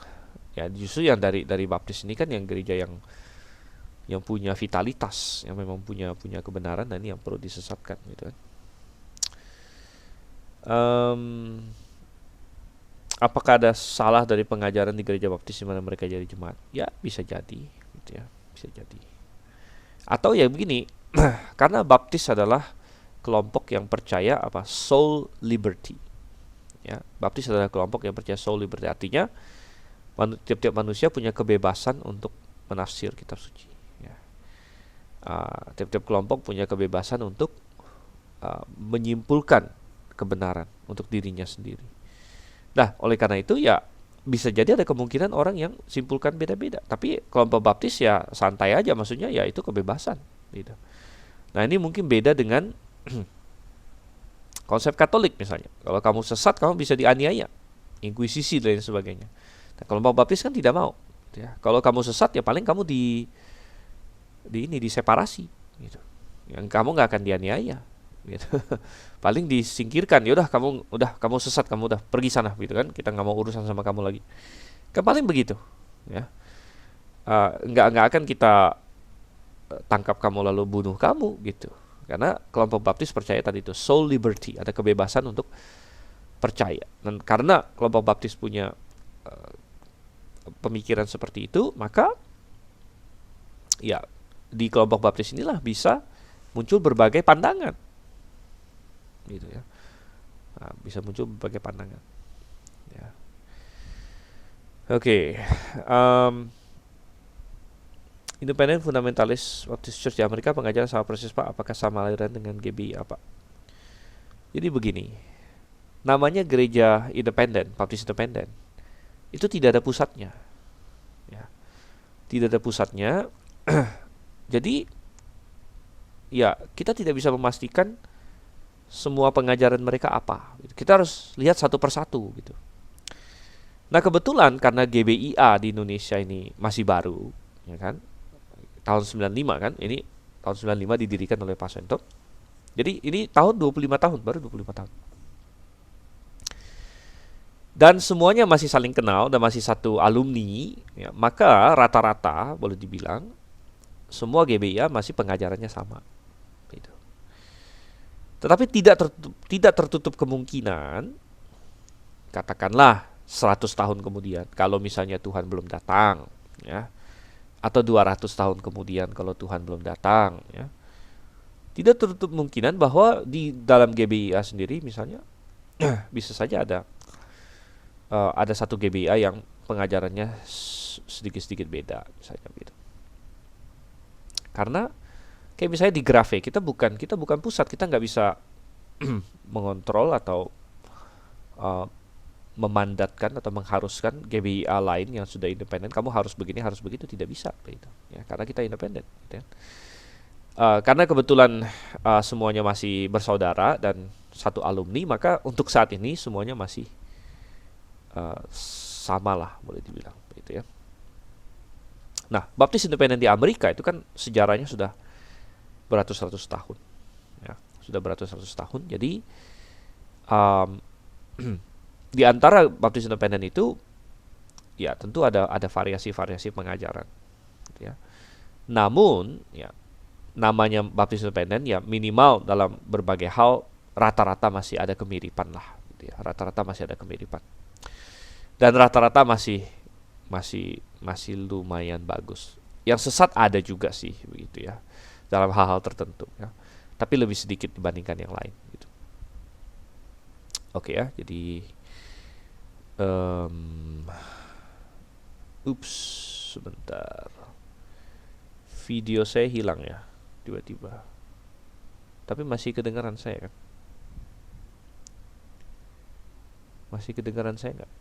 ya justru yang dari baptis ini kan yang gereja yang punya vitalitas, yang memang punya kebenaran, dan ini yang perlu disesatkan gitu kan. Apakah ada salah dari pengajaran di gereja baptis di mana mereka jadi jemaat? Ya bisa jadi gitu ya, bisa jadi. Atau ya begini, karena baptis adalah kelompok yang percaya soul liberty. Ya, baptis adalah kelompok yang percaya soul liberty. Artinya tiap-tiap manusia punya kebebasan untuk menafsir kitab suci. Ya. Tiap-tiap kelompok punya kebebasan untuk menyimpulkan kebenaran untuk dirinya sendiri. Nah, oleh karena itu ya bisa jadi ada kemungkinan orang yang simpulkan beda-beda. Tapi kelompok baptis ya santai aja, maksudnya ya itu kebebasan. Gitu. Nah, ini mungkin beda dengan konsep Katolik misalnya. Kalau kamu sesat, kamu bisa dianiaya, inkuisisi dan lain sebagainya. Nah, kelompok baptis kan tidak mau. Ya. Kalau kamu sesat ya paling kamu diseparasi. Gitu. Yang kamu nggak akan dianiaya. Gitu. Paling disingkirkan, yaudah kamu sesat, kamu udah pergi sana gitu kan, kita nggak mau urusan sama kamu lagi, kan paling begitu ya. Nggak akan kita tangkap kamu lalu bunuh kamu gitu, karena kelompok baptis percaya tadi itu soul liberty, ada kebebasan untuk percaya, dan karena kelompok baptis punya pemikiran seperti itu, maka ya di kelompok baptis inilah bisa muncul berbagai pandangan gitu ya. Nah, bisa muncul berbagai pandangan ya. Oke. Independent Fundamentalist Baptist Church di Amerika pengajaran sama persis Pak, apakah sama aliran dengan GBI apa? Jadi begini, namanya gereja independen, Baptist independen, itu tidak ada pusatnya ya. Tidak ada pusatnya. Jadi ya kita tidak bisa memastikan semua pengajaran mereka apa. Kita harus lihat satu persatu gitu. Nah, kebetulan karena GBIA di Indonesia ini masih baru, ya kan? Tahun 95 kan? Ini tahun 95 didirikan oleh Pak Sento. Jadi ini tahun 25 tahun, baru 25 tahun. dan semuanya masih saling kenal dan masih satu alumni, ya, maka rata-rata boleh dibilang semua GBIA masih pengajarannya sama. Gitu. Tetapi tidak tertutup kemungkinan, katakanlah 100 tahun kemudian, kalau misalnya Tuhan belum datang, ya, atau 200 tahun kemudian kalau Tuhan belum datang, ya, tidak tertutup kemungkinan bahwa di dalam GBIA sendiri misalnya bisa saja ada satu GBIA yang pengajarannya sedikit-sedikit beda misalnya gitu. Karena kayak misalnya di Grave kita bukan pusat, kita nggak bisa mengontrol atau uh, memandatkan atau mengharuskan GBIA lain yang sudah independen kamu harus begini harus begitu, tidak bisa gitu ya, karena kita independen gitu ya. Karena kebetulan semuanya masih bersaudara dan satu alumni, maka untuk saat ini semuanya masih sama lah boleh dibilang gitu ya. Nah, baptis independen di Amerika itu kan sejarahnya sudah beratus-ratus tahun ya, sudah beratus-ratus tahun. Jadi um, di antara baptis independen itu ya tentu ada variasi-variasi pengajaran gitu ya. Namun ya namanya baptis independen ya minimal dalam berbagai hal rata-rata masih ada kemiripan lah gitu ya. Rata-rata masih ada kemiripan. Dan rata-rata masih lumayan bagus. Yang sesat ada juga sih begitu ya. Dalam hal-hal tertentu ya. Tapi lebih sedikit dibandingkan yang lain gitu. Oke ya, jadi ups, sebentar. Video saya hilang ya tiba-tiba. Tapi masih kedengaran saya kan? Masih kedengaran saya nggak?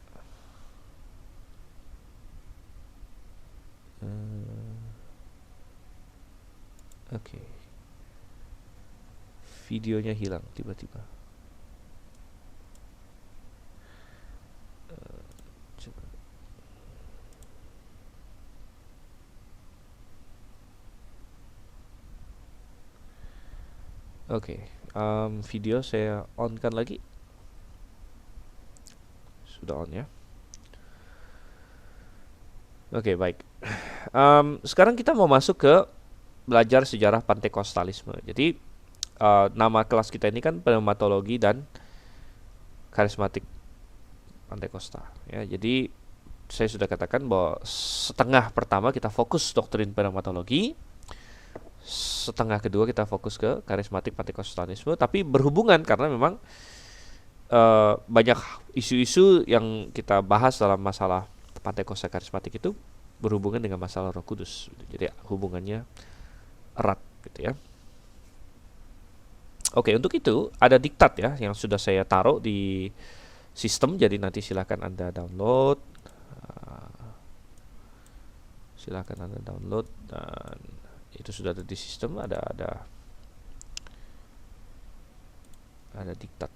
Oke. Videonya hilang tiba-tiba. Coba. Oke, video saya on kan lagi. Sudah on ya. Oke, baik. Sekarang kita mau masuk ke belajar sejarah Pantekostalisme. Jadi nama kelas kita ini kan pneumatologi dan karismatik Pantekosta. Ya, jadi saya sudah katakan bahwa setengah pertama kita fokus doktrin pneumatologi, setengah kedua kita fokus ke karismatik Pantekostalisme, tapi berhubungan karena memang banyak isu-isu yang kita bahas dalam masalah Pantekosta karismatik itu berhubungan dengan masalah Roh Kudus. Jadi hubungannya erat gitu ya. Oke, untuk itu ada diktat ya yang sudah saya taruh di sistem, jadi nanti silakan Anda download. Silakan Anda download dan itu sudah ada di sistem, ada diktat.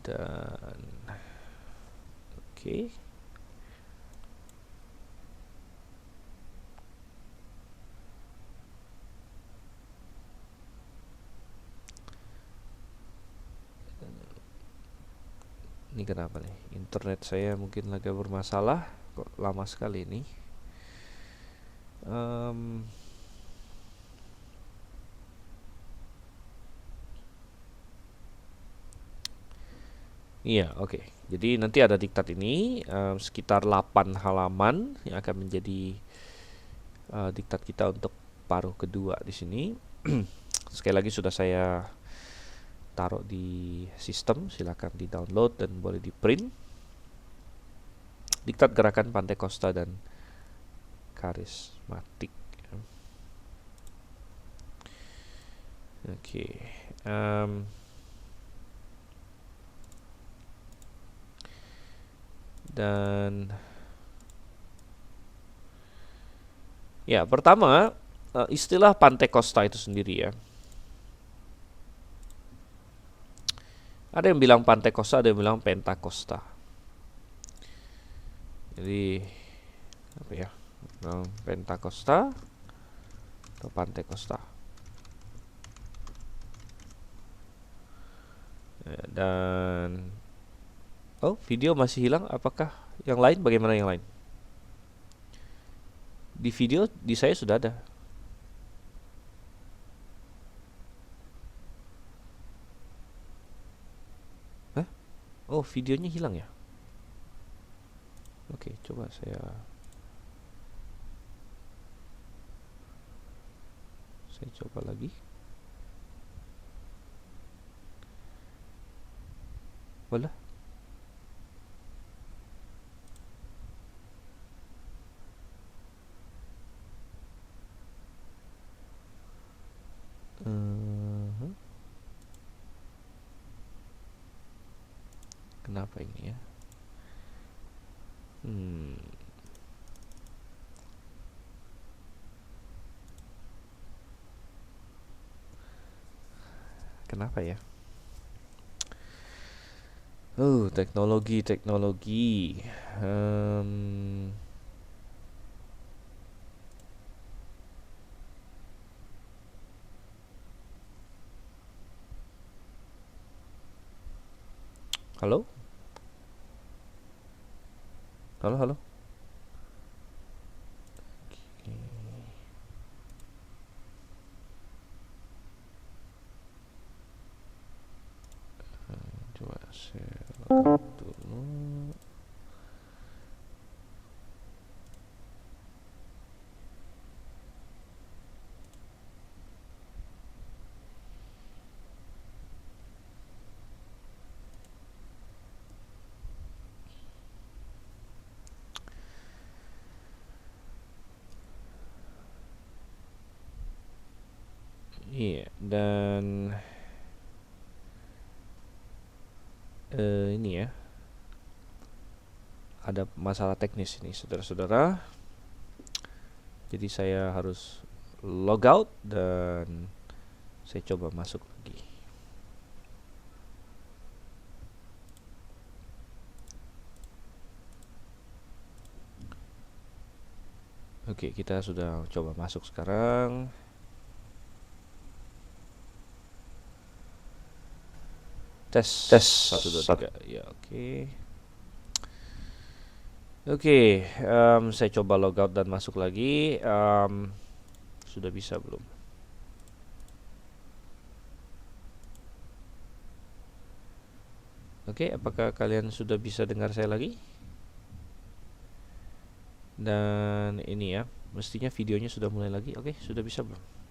Dan oke. Ini kenapa nih? Internet saya mungkin lagi bermasalah. Kok lama sekali ini? Iya, oke. Jadi nanti ada diktat ini sekitar 8 halaman yang akan menjadi diktat kita untuk paruh kedua di sini. Sekali lagi sudah saya taruh di sistem, silakan di-download dan boleh di-print. Diktat gerakan Pantekosta dan karismatik. Oke. Dan ya, pertama istilah Pantekosta itu sendiri ya. Ada yang bilang Pantekosta, ada yang bilang Pentakosta. Jadi apa ya? Pentakosta atau Pantekosta. Dan oh, video masih hilang. Apakah yang lain? Bagaimana yang lain? Di video di saya sudah ada. Hah? Oh, videonya hilang ya? Oke, coba saya coba lagi. Walah. Kenapa ini ya? Kenapa ya? Oh, teknologi. Halo? Halo, halo. Oke. Coba saya login dulu. Iya, dan ini ya, ada masalah teknis ini, saudara-saudara. Jadi saya harus logout dan saya coba masuk lagi. Oke, kita sudah coba masuk sekarang. Tes 1 2 3. Ya, oke. Oke, saya coba logout dan masuk lagi. Sudah bisa belum? Oke, apakah kalian sudah bisa dengar saya lagi? Dan ini ya, mestinya videonya sudah mulai lagi. Oke, sudah bisa belum?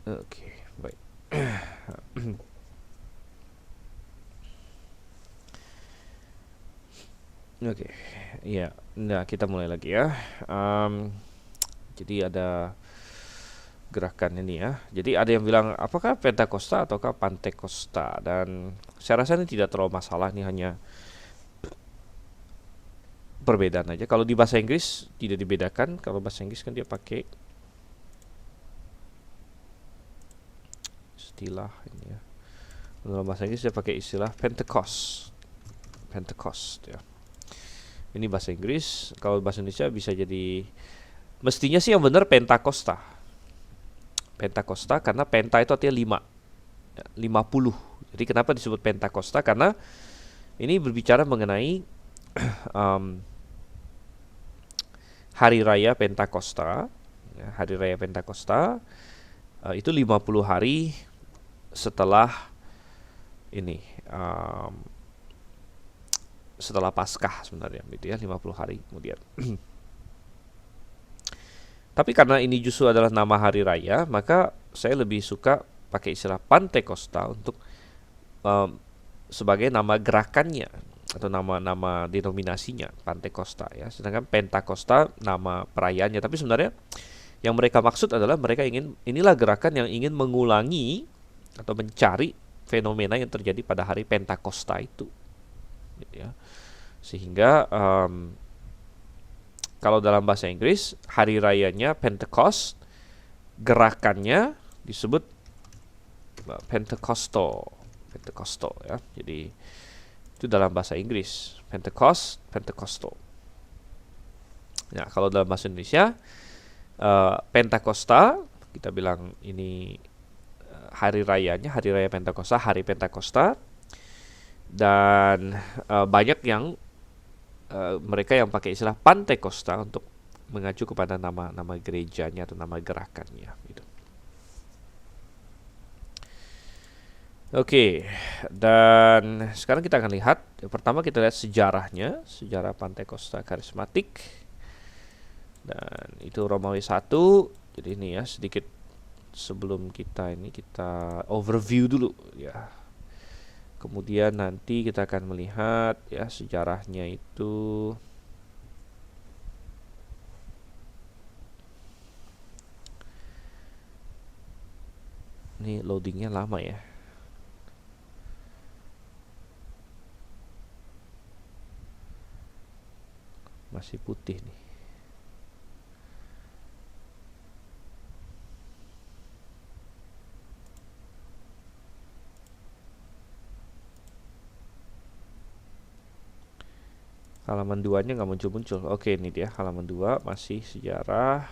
Oke, baik. Oke, ya, nah kita mulai lagi ya. Jadi ada gerakan ini ya. Jadi ada yang bilang apakah Pentakosta ataukah Pantekosta, dan saya rasa ini tidak terlalu masalah, ini hanya perbedaan aja. Kalau di bahasa Inggris tidak dibedakan. Kalau bahasa Inggris kan dia pakai istilah ini ya. Dalam bahasa Inggris dia pakai istilah Pentecost. Pentecost ya. Ini bahasa Inggris. Kalau bahasa Indonesia bisa jadi, mestinya sih yang benar Pentakosta. Pentakosta karena penta itu artinya 50. Jadi kenapa disebut Pentakosta? Karena ini berbicara mengenai hari raya Pentakosta. Ya, hari raya Pentakosta itu 50 hari setelah ini, setelah Paskah sebenarnya gitu ya, 50 hari kemudian. Tapi karena ini justru adalah nama hari raya, maka saya lebih suka pakai istilah Pantekosta untuk sebagai nama gerakannya atau nama denominasinya, Pantekosta ya. Sedangkan Pentakosta nama perayaannya. Tapi sebenarnya yang mereka maksud adalah mereka inilah gerakan yang ingin mengulangi atau mencari fenomena yang terjadi pada hari Pentakosta itu. Gitu ya. Sehingga kalau dalam bahasa Inggris hari rayanya Pentecost, gerakannya disebut Pentecostal ya. Jadi itu dalam bahasa Inggris, Pentecost, Pentecostal. Nah, kalau dalam bahasa Indonesia Pentakosta kita bilang ini hari rayanya, hari raya Pentakosta, hari Pentakosta. Dan banyak yang mereka yang pakai istilah Pantekosta untuk mengacu kepada nama gerejanya atau nama gerakannya gitu. Oke, dan sekarang kita akan lihat. Pertama kita lihat sejarahnya, sejarah Pantekosta karismatik. Dan itu Romawi 1. Jadi ini ya sedikit sebelum kita overview dulu ya. Kemudian nanti kita akan melihat ya sejarahnya itu. Ini loadingnya lama ya. Masih putih nih. Halaman 2-nya nggak muncul-muncul. Oke, ini dia halaman 2 masih sejarah.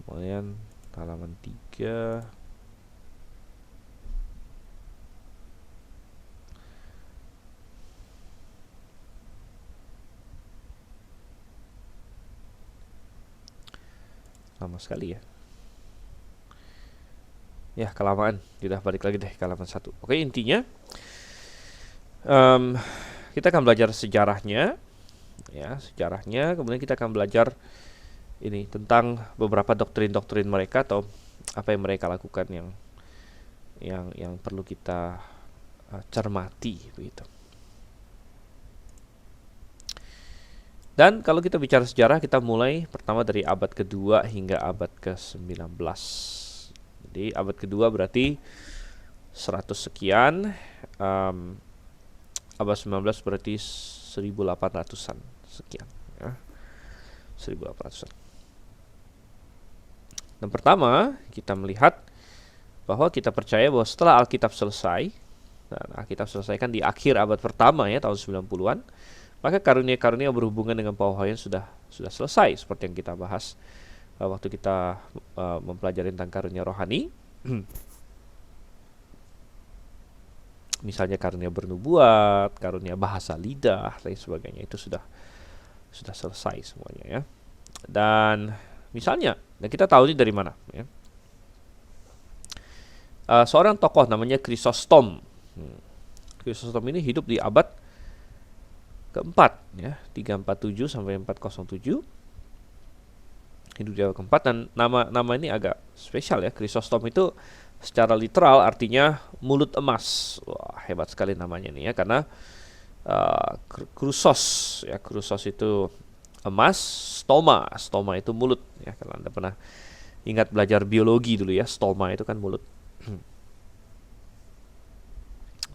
Kemudian halaman 3. Lama sekali ya. Ya, kelamaan. Sudah balik lagi deh ke halaman 1. Oke, intinya kita akan belajar sejarahnya, ya sejarahnya. Kemudian kita akan belajar ini tentang beberapa doktrin-doktrin mereka atau apa yang mereka lakukan yang perlu kita cermati begitu. Dan kalau kita bicara sejarah, kita mulai pertama dari abad kedua hingga abad ke-19. Jadi abad kedua berarti 100 sekian. Abad 19 berarti 1800-an sekian ya. 1800-an. Dan pertama kita melihat bahwa kita percaya bahwa setelah Alkitab selesai, dan Alkitab selesai kan di akhir abad pertama ya, tahun 90-an, maka karunia-karunia berhubungan dengan pewahyuan sudah selesai, seperti yang kita bahas waktu kita mempelajari tentang karunia rohani. Misalnya karunia bernubuat, karunia bahasa lidah, lain sebagainya, itu sudah selesai semuanya ya. Dan misalnya, dan kita tahu ini dari mana ya. Seorang tokoh namanya Chrysostom. Chrysostom ini hidup di abad keempat ya, 347 sampai 407. Hidup di abad keempat, dan nama ini agak spesial ya. Chrysostom itu secara literal artinya mulut emas. Wah, hebat sekali namanya nih ya, karena krusos ya, krusos itu emas, stoma itu mulut ya. Kalau Anda pernah ingat belajar biologi dulu ya, stoma itu kan mulut.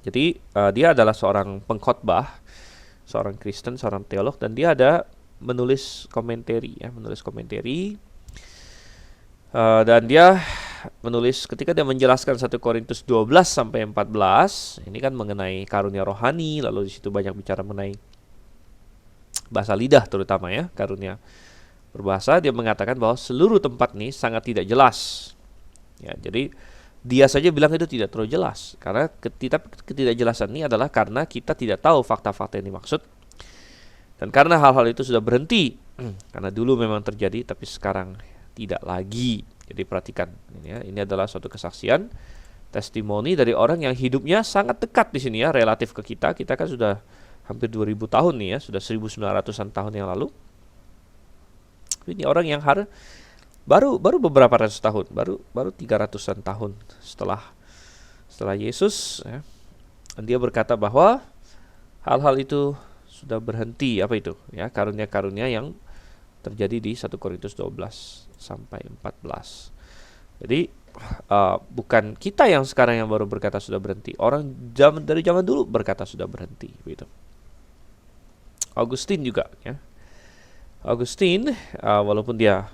Jadi dia adalah seorang pengkhotbah, seorang Kristen, seorang teolog, dan dia ada menulis komentari ya, dan dia menulis ketika dia menjelaskan 1 Korintus 12 sampai 14, ini kan mengenai karunia rohani, lalu di situ banyak bicara mengenai bahasa lidah terutama ya, karunia berbahasa. Dia mengatakan bahwa seluruh tempat ini sangat tidak jelas. Ya, jadi dia saja bilang itu tidak terlalu jelas, karena ketidakjelasan ini adalah karena kita tidak tahu fakta-fakta yang dimaksud, dan karena hal-hal itu sudah berhenti, karena dulu memang terjadi tapi sekarang tidak lagi. Jadi perhatikan ini ya, ini adalah suatu kesaksian, testimoni dari orang yang hidupnya sangat dekat di sini ya, relatif ke kita. Kita kan sudah hampir 2000 tahun nih ya, sudah 1900-an tahun yang lalu. Ini orang yang baru beberapa ratus tahun, baru 300-an tahun setelah Yesus ya. Dan dia berkata bahwa hal-hal itu sudah berhenti. Apa itu ya, karunia-karunia yang terjadi di 1 Korintus 12 sampai 14. Jadi bukan kita yang sekarang yang baru berkata sudah berhenti. Orang dari zaman dulu berkata sudah berhenti begitu. Augustine juga ya. Augustine walaupun dia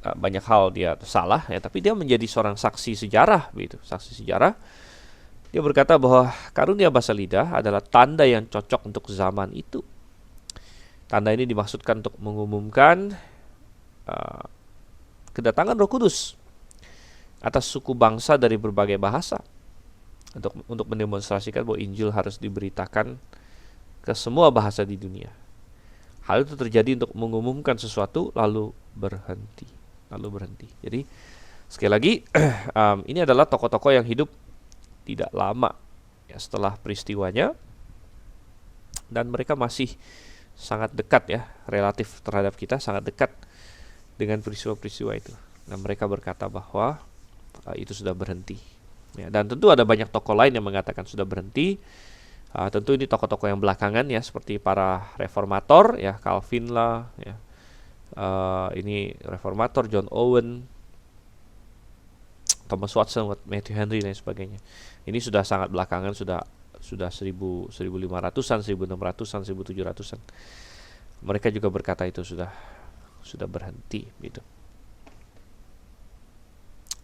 banyak hal dia salah ya, tapi dia menjadi seorang saksi sejarah begitu, saksi sejarah. Dia berkata bahwa karunia bahasa lidah adalah tanda yang cocok untuk zaman itu. Tanda ini dimaksudkan untuk mengumumkan uh, kedatangan Roh Kudus atas suku bangsa dari berbagai bahasa untuk mendemonstrasikan bahwa Injil harus diberitakan ke semua bahasa di dunia. Hal itu terjadi untuk mengumumkan sesuatu lalu berhenti. Jadi sekali lagi ini adalah tokoh-tokoh yang hidup tidak lama ya setelah peristiwanya, dan mereka masih sangat dekat ya, relatif terhadap kita sangat dekat dengan peristiwa-peristiwa itu. Dan mereka berkata bahwa itu sudah berhenti. Ya, dan tentu ada banyak tokoh lain yang mengatakan sudah berhenti. Tentu ini tokoh-tokoh yang belakangan ya, seperti para reformator ya, Calvin lah ya. Ini reformator John Owen, Thomas Watson, Matthew Henry dan sebagainya. Ini sudah sangat belakangan, sudah 1500-an, 1600-an, 1700-an. Mereka juga berkata itu sudah berhenti gitu.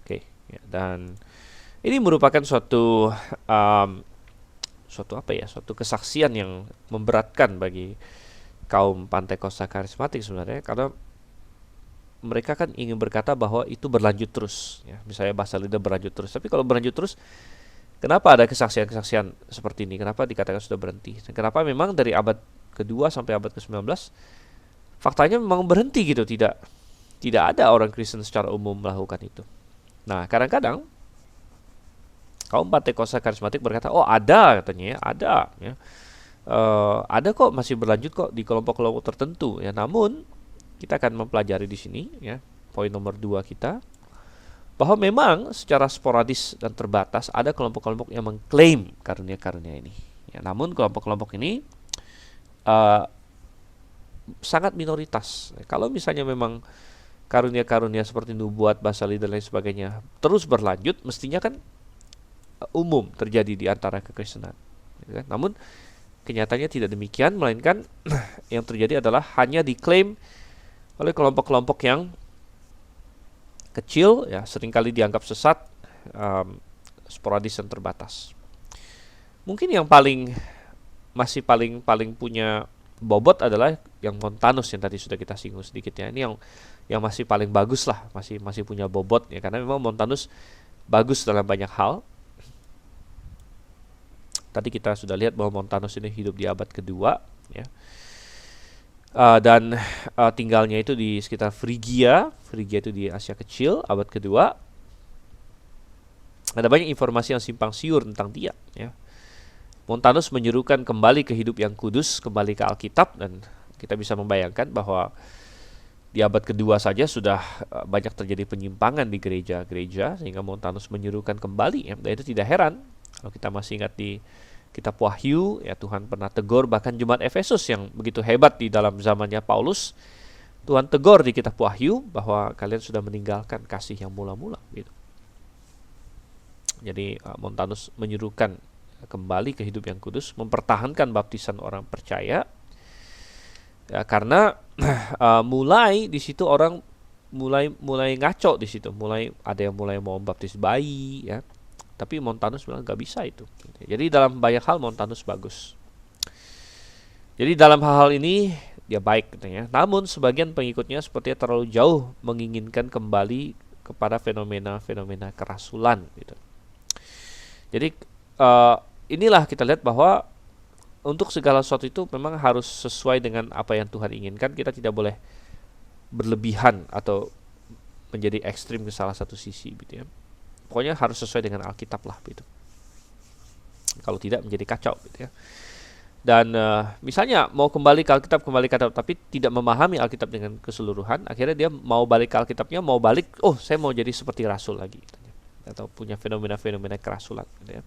Oke, ya, dan ini merupakan suatu kesaksian yang memberatkan bagi kaum Pantekosta karismatik sebenarnya, karena mereka kan ingin berkata bahwa itu berlanjut terus ya. Misalnya bahasa lidah berlanjut terus. Tapi kalau berlanjut terus, kenapa ada kesaksian-kesaksian seperti ini? Kenapa dikatakan sudah berhenti? Dan kenapa memang dari abad kedua sampai abad ke-19 faktanya memang berhenti gitu, tidak ada orang Kristen secara umum melakukan itu. Nah, kadang-kadang kaum Pantekosta karismatik berkata, oh ada katanya ya, ada ya. Ada kok, masih berlanjut kok di kelompok-kelompok tertentu ya. Namun kita akan mempelajari di sini ya, poin nomor 2 kita, bahwa memang secara sporadis dan terbatas ada kelompok-kelompok yang mengklaim karunia-karunia ini ya. Namun kelompok-kelompok ini sangat minoritas. Kalau misalnya memang karunia-karunia seperti nubuat, bahasa lidah dan lain sebagainya terus berlanjut, mestinya kan umum terjadi di antara kekristenan ya kan? Namun kenyataannya tidak demikian, melainkan yang terjadi adalah hanya diklaim oleh kelompok-kelompok yang kecil ya, seringkali dianggap sesat, sporadis dan terbatas. Mungkin yang masih paling punya bobot adalah yang Montanus yang tadi sudah kita singgung sedikit ya. Ini yang masih paling bagus lah, masih punya bobot ya, karena memang Montanus bagus dalam banyak hal. Tadi kita sudah lihat bahwa Montanus ini hidup di abad kedua ya. Dan tinggalnya itu di sekitar Frigia itu di Asia Kecil, abad kedua. Ada banyak informasi yang simpang siur tentang dia ya. Montanus menyerukan kembali ke hidup yang kudus, kembali ke Alkitab, dan kita bisa membayangkan bahwa di abad kedua saja sudah banyak terjadi penyimpangan di gereja-gereja, sehingga Montanus menyerukan kembali ya. Dan itu tidak heran kalau kita masih ingat di Kitab Wahyu ya, Tuhan pernah tegur bahkan jemaat Efesus yang begitu hebat di dalam zamannya Paulus. Tuhan tegur di Kitab Wahyu bahwa kalian sudah meninggalkan kasih yang mula-mula gitu. Jadi Montanus menyerukan kembali ke hidup yang kudus, mempertahankan baptisan orang percaya ya, karena mulai di situ orang mulai ngaco di situ, ada yang mulai mau baptis bayi ya. Tapi Montanus bilang gak bisa itu. Jadi dalam banyak hal Montanus bagus. Jadi dalam hal-hal ini dia baik katanya. Namun sebagian pengikutnya sepertinya terlalu jauh menginginkan kembali kepada fenomena-fenomena kerasulan gitu. Jadi inilah kita lihat bahwa untuk segala sesuatu itu memang harus sesuai dengan apa yang Tuhan inginkan. Kita tidak boleh berlebihan atau menjadi ekstrim ke salah satu sisi gitu ya. Pokoknya harus sesuai dengan Alkitab lah gitu. Kalau tidak menjadi kacau gitu ya. Dan misalnya mau kembali ke Alkitab, tapi tidak memahami Alkitab dengan keseluruhan, akhirnya dia mau balik ke Alkitabnya, saya mau jadi seperti rasul lagi gitu ya. Atau punya fenomena-fenomena kerasulan gitu ya.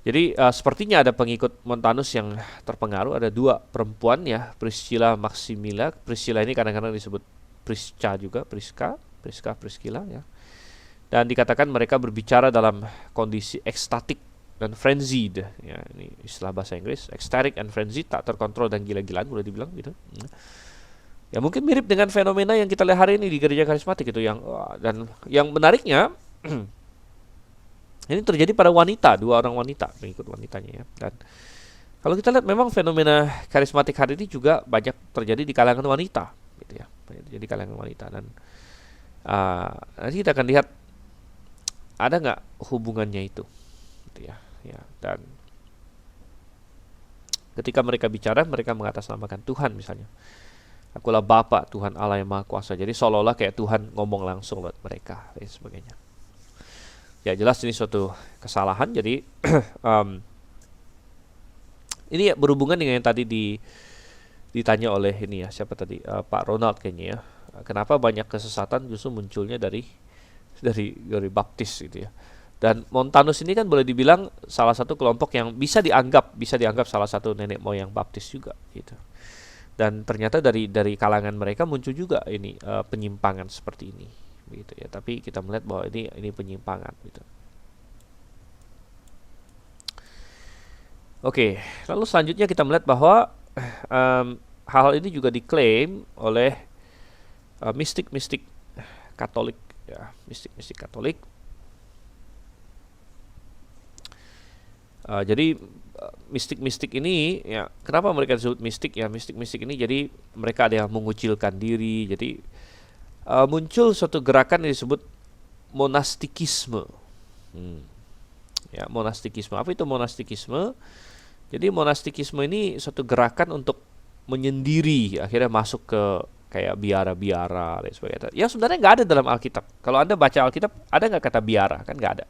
Jadi sepertinya ada pengikut Montanus yang terpengaruh. Ada 2 perempuan ya, Priscilla, Maximilla. Priscilla ini kadang-kadang disebut Prisca juga, Priscilla ya. Dan dikatakan mereka berbicara dalam kondisi ekstatik dan frenzied ya, ini istilah bahasa Inggris, ecstatic and frenzied, tak terkontrol dan gila-gilaan boleh dibilang gitu. Ya mungkin mirip dengan fenomena yang kita lihat hari ini di gereja karismatik itu dan yang menariknya ini terjadi pada wanita, 2 orang wanita, pengikut wanitanya ya. Dan kalau kita lihat memang fenomena karismatik hari ini juga banyak terjadi di kalangan wanita gitu ya. Jadi kalangan wanita. Dan nanti kita akan lihat ada nggak hubungannya itu, gitu ya. Dan ketika mereka bicara, mereka mengatasnamakan Tuhan misalnya. Akulah Bapa, Tuhan Allah yang Maha Kuasa. Jadi seolah-olah kayak Tuhan ngomong langsung lewat mereka dan sebagainya. Ya jelas ini suatu kesalahan. Jadi ini ya berhubungan dengan yang tadi ditanya oleh ini ya, siapa tadi, Pak Ronald kayaknya ya. Kenapa banyak kesesatan justru munculnya dari baptis gitu ya. Dan Montanus ini kan boleh dibilang salah satu kelompok yang bisa dianggap salah satu nenek moyang baptis juga gitu. Dan ternyata dari kalangan mereka muncul juga ini penyimpangan seperti ini begitu ya. Tapi kita melihat bahwa ini penyimpangan gitu. Oke, lalu selanjutnya kita melihat bahwa hal ini juga diklaim oleh mistik-mistik Katolik ya, mistik-mistik Katolik. Jadi mistik-mistik ini ya, kenapa mereka disebut mistik ya? Mistik-mistik ini jadi mereka ada yang mengucilkan diri. Jadi muncul suatu gerakan yang disebut monastikisme. Ya, monastikisme. Apa itu monastikisme? Jadi monastikisme ini suatu gerakan untuk menyendiri, akhirnya masuk ke kayak biara-biara dan sebagainya. Ya sebenarnya nggak ada dalam Alkitab. Kalau Anda baca Alkitab, ada nggak kata biara? Kan nggak ada.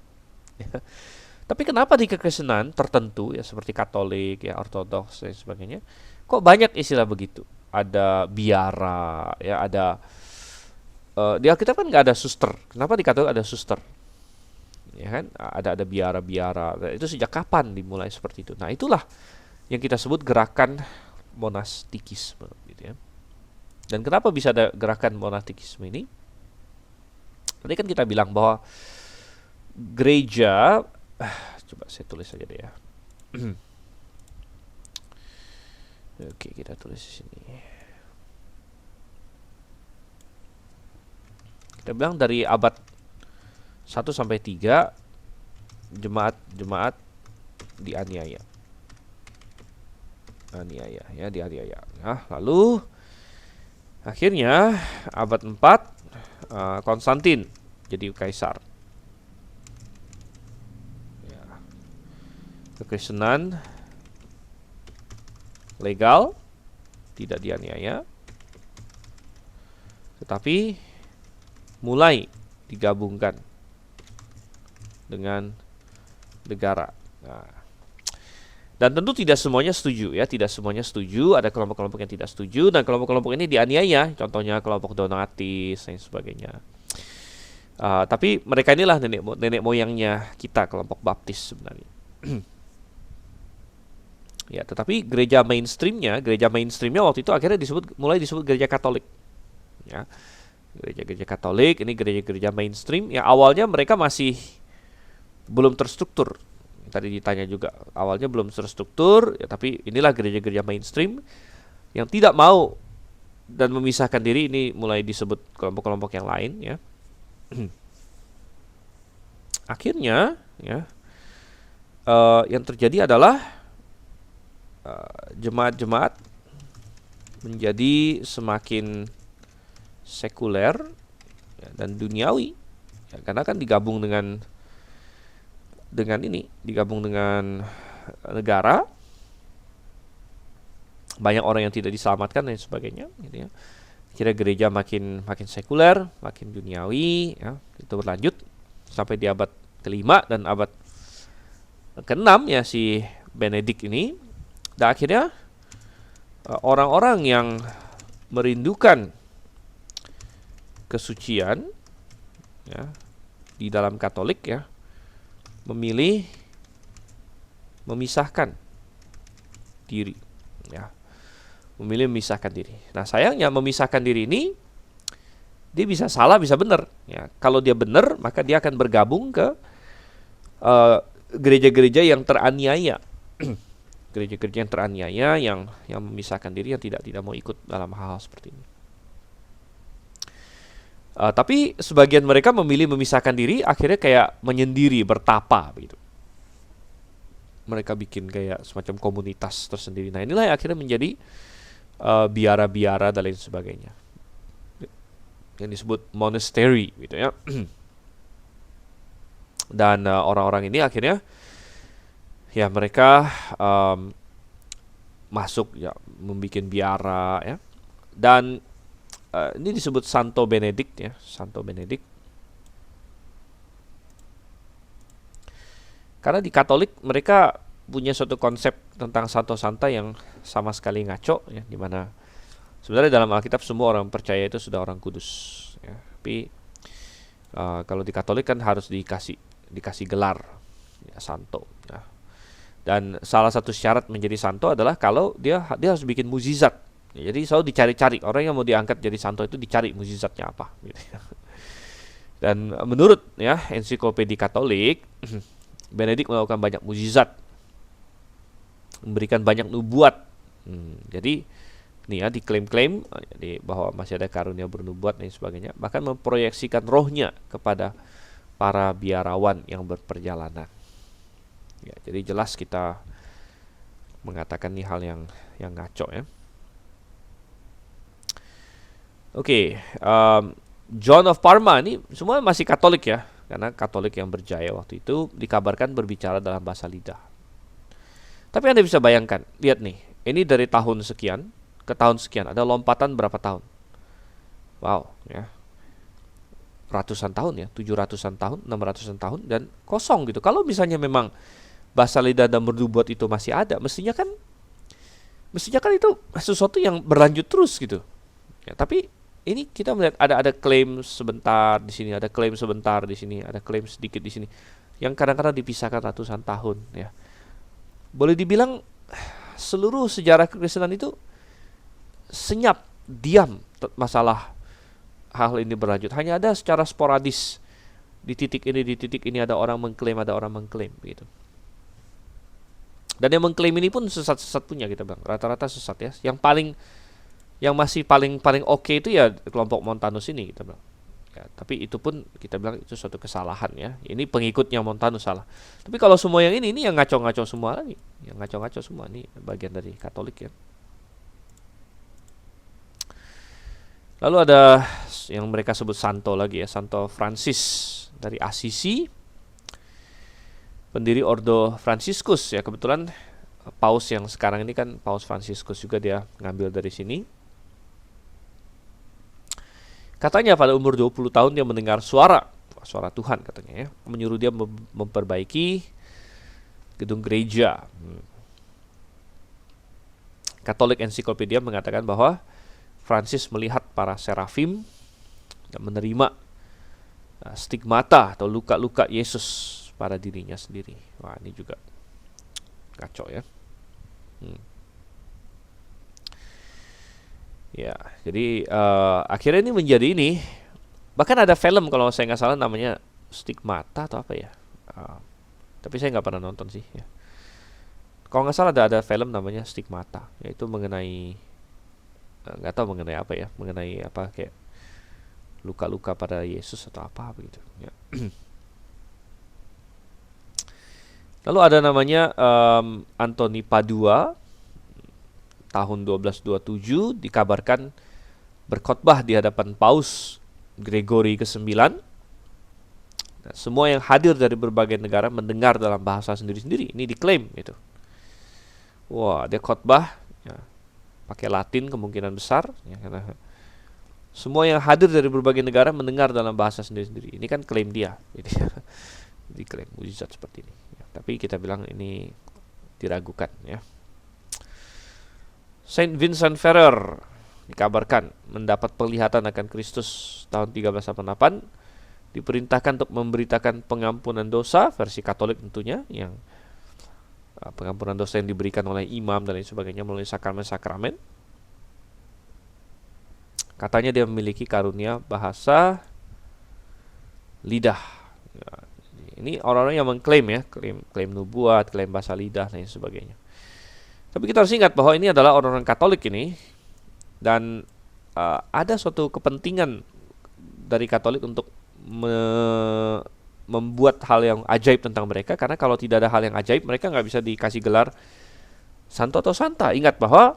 Tapi kenapa di kekristenan tertentu ya, seperti Katolik ya, Ortodoks dan sebagainya, kok banyak istilah begitu? Ada biara ya, ada di Alkitab kan nggak ada suster. Kenapa di Katolik ada suster? Ya kan, ada biara-biara. Itu sejak kapan dimulai seperti itu? Nah, itulah yang kita sebut gerakan monastikisme gitu ya. Dan kenapa bisa ada gerakan monastikisme ini? Tadi kan kita bilang bahwa gereja, coba saya tulis saja deh ya. Oke, kita tulis di sini. Kita bilang dari abad 1 sampai 3 jemaat dianiaya. Dianiaya. Nah, lalu akhirnya abad 4 Konstantin jadi kaisar. Ya. Kekristenan legal, tidak dianiaya, tetapi mulai digabungkan dengan negara. Nah, dan tentu tidak semuanya setuju ya, tidak semuanya setuju. Ada kelompok-kelompok yang tidak setuju dan kelompok-kelompok ini dianiaya. Contohnya kelompok Donatis dan sebagainya. Tapi mereka inilah nenek moyangnya kita, kelompok Baptis sebenarnya. Ya, tetapi gereja mainstreamnya waktu itu akhirnya mulai disebut gereja Katolik. Ya, gereja-gereja Katolik ini gereja-gereja mainstream. Ya, awalnya mereka masih belum terstruktur. Tadi ditanya juga, awalnya belum terstruktur, ya, tapi inilah gereja-gereja mainstream yang tidak mau dan memisahkan diri. Ini mulai disebut kelompok-kelompok yang lain ya. Akhirnya ya, yang terjadi adalah jemaat-jemaat menjadi semakin sekuler ya, dan duniawi ya, karena kan digabung dengan negara, banyak orang yang tidak diselamatkan dan sebagainya gitu ya. Kira gereja makin sekuler, makin duniawi ya. Itu berlanjut sampai di abad ke-5 dan abad ke-6 ya, si Benedict ini. Dan akhirnya orang-orang yang merindukan kesucian ya, di dalam Katolik ya, memilih memisahkan diri ya, Nah, sayangnya memisahkan diri ini dia bisa salah, bisa benar ya. Kalau dia benar, maka dia akan bergabung ke gereja-gereja yang teraniaya. Gereja-gereja yang teraniaya, yang memisahkan diri, yang tidak mau ikut dalam hal seperti ini. Tapi sebagian mereka memilih memisahkan diri, akhirnya kayak menyendiri, bertapa begitu. Mereka bikin kayak semacam komunitas tersendiri. Nah, inilah yang akhirnya menjadi biara-biara dan lain sebagainya. yang disebut monastery gitu ya. Dan orang-orang ini akhirnya ya mereka masuk ya membuat biara ya. Dan ini disebut Santo Benedict ya, Santo Benedict. Karena di Katolik mereka punya suatu konsep tentang Santo Santa yang sama sekali ngaco ya, di mana sebenarnya dalam Alkitab semua orang percaya itu sudah orang kudus ya. Tapi kalau di Katolik kan harus dikasih gelar ya, santo ya. Dan salah satu syarat menjadi santo adalah kalau dia harus bikin mukjizat ya, jadi selalu dicari-cari orang yang mau diangkat jadi santo itu, dicari mukjizatnya apa gitu ya. Dan menurut ya ensiklopedia Katolik Benedict melakukan banyak mukjizat, memberikan banyak nubuat. Jadi nih ya diklaim-klaim jadi bahwa masih ada karunia bernubuat dan sebagainya, bahkan memproyeksikan rohnya kepada para biarawan yang berperjalanan. Ya, jadi jelas kita mengatakan ini hal yang ngaco ya. Oke, John of Parma ini semua masih Katolik ya, karena Katolik yang berjaya waktu itu dikabarkan berbicara dalam bahasa lidah. Tapi Anda bisa bayangkan, lihat nih, ini dari tahun sekian ke tahun sekian, ada lompatan berapa tahun? Wow, ya. Ratusan tahun ya, 700-an tahun, 600-an tahun, dan kosong gitu. Kalau misalnya memang bahasa lidah dan bernubuat itu masih ada, mestinya kan itu sesuatu yang berlanjut terus gitu. Ya, tapi ini kita melihat ada klaim sebentar di sini, ada klaim sebentar di sini, ada klaim sedikit di sini, yang kadang-kadang dipisahkan ratusan tahun ya. Boleh dibilang seluruh sejarah kekristenan itu senyap, diam masalah hal ini berlanjut. Hanya ada secara sporadis di titik ini ada orang mengklaim gitu. Dan yang mengklaim ini pun sesat-sesat punya, kita bilang rata-rata sesat ya. Yang masih paling oke itu ya kelompok Montanus ini, kita bilang. Ya, tapi itu pun kita bilang itu suatu kesalahan ya. Ini pengikutnya Montanus salah. Tapi kalau semua yang ini yang ngaco-ngaco semua lagi, yang ngaco-ngaco semua ini bagian dari Katolik ya. Lalu ada yang mereka sebut santo lagi ya, Santo Francis dari Assisi, pendiri Ordo Franciscus ya. Kebetulan Paus yang sekarang ini kan Paus Franciscus juga, dia ngambil dari sini. Katanya pada umur 20 tahun dia mendengar suara Tuhan katanya ya, menyuruh dia memperbaiki gedung gereja. Katolik Ensiklopedia mengatakan bahwa Francis melihat para serafim dan menerima stigmata atau luka-luka Yesus pada dirinya sendiri. Wah, ini juga kacau ya. Ya, jadi akhirnya ini menjadi ini. Bahkan ada film kalau saya nggak salah namanya Stigmata atau apa ya. Tapi saya nggak pernah nonton sih. Ya. Kalau nggak salah ada film namanya Stigmata, yaitu mengenai nggak tahu mengenai apa ya, mengenai apa kayak luka-luka pada Yesus atau apa begitu. Ya. Lalu ada namanya Anthony Padua, tahun 1227 dikabarkan berkhotbah di hadapan Paus Gregory ke-9. Nah, semua yang hadir dari berbagai negara mendengar dalam bahasa sendiri-sendiri. Ini diklaim itu. Wah, dia khotbah ya, pakai Latin kemungkinan besar ya, karena semua yang hadir dari berbagai negara mendengar dalam bahasa sendiri-sendiri. Ini kan klaim dia. Jadi klaim mujizat seperti ini. Ya, tapi kita bilang ini diragukan ya. Saint Vincent Ferrer dikabarkan mendapat penglihatan akan Kristus tahun 1388, diperintahkan untuk memberitakan pengampunan dosa, versi Katolik tentunya, yang pengampunan dosa yang diberikan oleh imam dan lain sebagainya melalui sakramen-sakramen. Katanya dia memiliki karunia bahasa lidah. Ya, ini orang-orang yang mengklaim ya, klaim nubuat, klaim bahasa lidah dan lain sebagainya. Tapi kita harus ingat bahwa ini adalah orang-orang Katolik ini, dan ada suatu kepentingan dari Katolik untuk membuat hal yang ajaib tentang mereka, karena kalau tidak ada hal yang ajaib mereka nggak bisa dikasih gelar santo atau santa. Ingat bahwa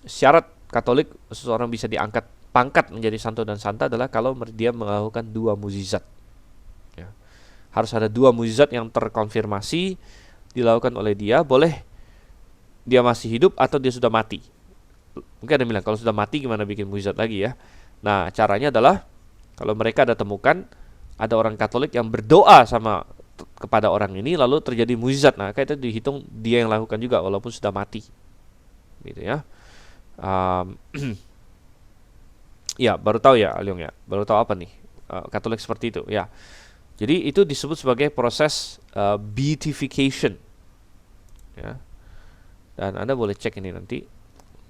syarat Katolik seseorang bisa diangkat pangkat menjadi santo dan santa adalah kalau dia melakukan 2 mukjizat. Ya. Harus ada 2 mukjizat yang terkonfirmasi dilakukan oleh dia, boleh dia masih hidup atau dia sudah mati. Mungkin ada yang bilang, kalau sudah mati gimana bikin mukjizat lagi ya? Nah, caranya adalah kalau mereka ada temukan ada orang Katolik yang berdoa kepada orang ini lalu terjadi mukjizat. Nah, kayak itu dihitung dia yang lakukan juga walaupun sudah mati. Gitu ya. Ya, baru tahu ya Alyong ya. Baru tahu apa nih? Katolik seperti itu, ya. Jadi itu disebut sebagai proses beatification. Ya. Dan Anda boleh cek ini nanti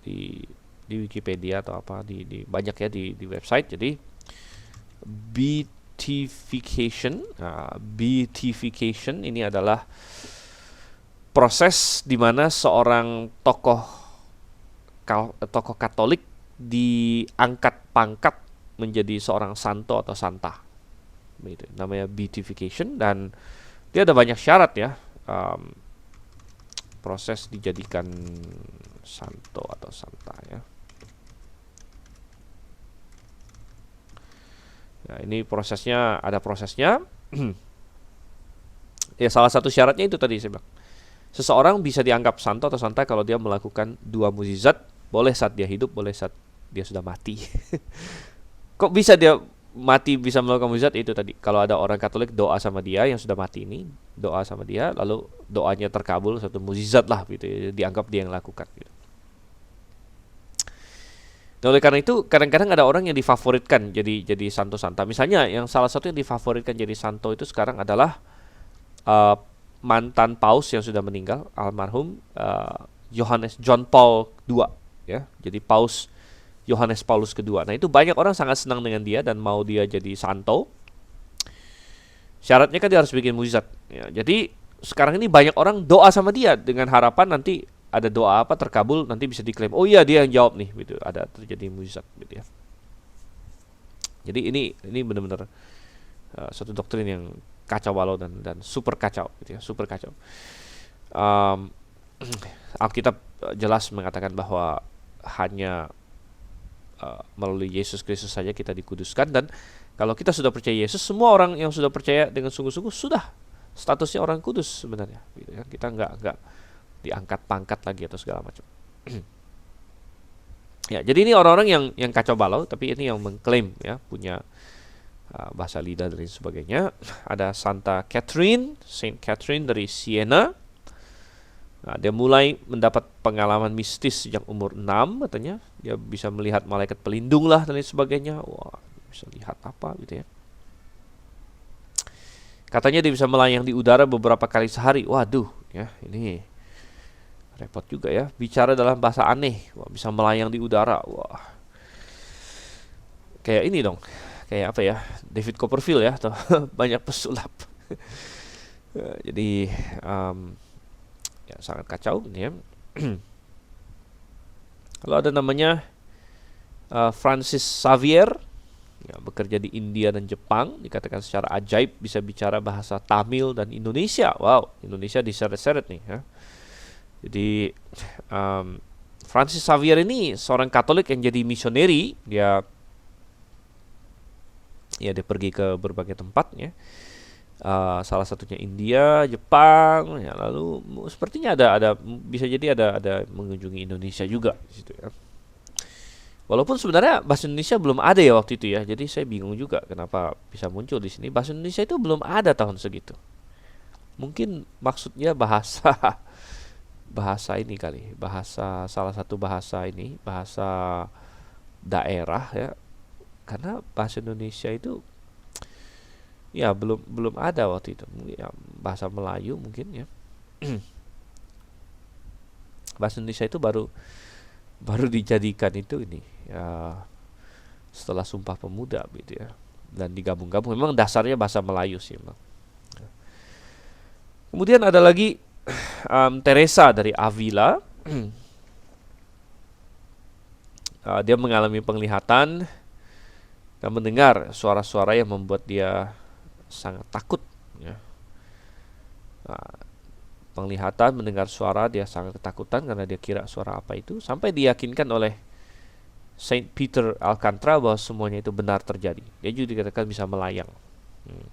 di Wikipedia atau apa di banyak ya di website. Jadi beatification ini adalah proses di mana seorang tokoh Katolik diangkat pangkat menjadi seorang santo atau santa. Begitu, namanya beatification, dan dia ada banyak syarat ya. Proses dijadikan santo atau santa ya. Nah, ini prosesnya, ada prosesnya. Ya, salah satu syaratnya itu tadi saya bilang. Seseorang bisa dianggap santo atau santa kalau dia melakukan 2 mukjizat, boleh saat dia hidup, boleh saat dia sudah mati. Kok bisa dia mati bisa melakukan mukjizat? Itu tadi, kalau ada orang Katolik doa sama dia yang sudah mati ini, doa sama dia, lalu doanya terkabul, satu mukjizat lah gitu ya, dianggap dia yang lakukan gitu. Nah, oleh karena itu kadang-kadang ada orang yang difavoritkan jadi santo santa. Misalnya yang salah satu yang difavoritkan jadi santo itu sekarang adalah mantan paus yang sudah meninggal, almarhum John Paul II ya. Jadi Paus Yohanes Paulus kedua. Nah, itu banyak orang sangat senang dengan dia dan mau dia jadi santo. Syaratnya kan dia harus bikin mukjizat ya. Jadi sekarang ini banyak orang doa sama dia dengan harapan nanti ada doa apa terkabul, nanti bisa diklaim, oh iya dia yang jawab nih gitu, ada terjadi mukjizat gitu ya. Jadi ini benar-benar suatu doktrin yang kacau balau dan super kacau gitu ya, super kacau. Alkitab jelas mengatakan bahwa hanya melalui Yesus Kristus saja kita dikuduskan, dan kalau kita sudah percaya Yesus, semua orang yang sudah percaya dengan sungguh-sungguh sudah statusnya orang kudus sebenarnya gitu ya. Kita nggak diangkat pangkat lagi atau segala macam. Ya, jadi ini orang-orang yang kacau balau, tapi ini yang mengklaim ya punya bahasa lidah dan sebagainya. Ada Santa Catherine, Saint Catherine dari Siena. Nah, dia mulai mendapat pengalaman mistis sejak umur 6 katanya. Dia bisa melihat malaikat pelindung lah dan sebagainya. Wah, bisa lihat apa gitu ya. Katanya dia bisa melayang di udara beberapa kali sehari. Waduh, ya ini repot juga ya. Bicara dalam bahasa aneh, wah, bisa melayang di udara. Wah, kayak ini dong, kayak apa ya, David Copperfield ya, atau banyak pesulap. Jadi ya sangat kacau ini ya. Kalau ada namanya Francis Xavier, ya, bekerja di India dan Jepang, dikatakan secara ajaib bisa bicara bahasa Tamil dan Indonesia. Wow, Indonesia diseret-seret nih ya. Jadi Francis Xavier ini seorang Katolik yang jadi misioneri. Dia pergi ke berbagai tempat ya. Salah satunya India, Jepang, ya, lalu sepertinya ada bisa jadi ada mengunjungi Indonesia juga di situ ya. Walaupun sebenarnya bahasa Indonesia belum ada ya waktu itu ya. Jadi saya bingung juga kenapa bisa muncul di sini. Bahasa Indonesia itu belum ada tahun segitu. Mungkin maksudnya bahasa ini kali, bahasa salah satu bahasa ini, bahasa daerah ya. Karena bahasa Indonesia itu ya belum ada waktu itu. Ya, bahasa Melayu mungkin ya. Bahasa Indonesia itu baru dijadikan itu ini ya, setelah Sumpah Pemuda gitu ya, dan digabung-gabung. Memang dasarnya bahasa Melayu sih memang. Kemudian ada lagi Teresa dari Avila. Dia mengalami penglihatan dan mendengar suara-suara yang membuat dia sangat takut ya. Penglihatan, mendengar suara, dia sangat ketakutan karena dia kira suara apa itu, sampai diyakinkan oleh Saint Peter Alcantara bahwa semuanya itu benar terjadi. Dia juga dikatakan bisa melayang. Hmm.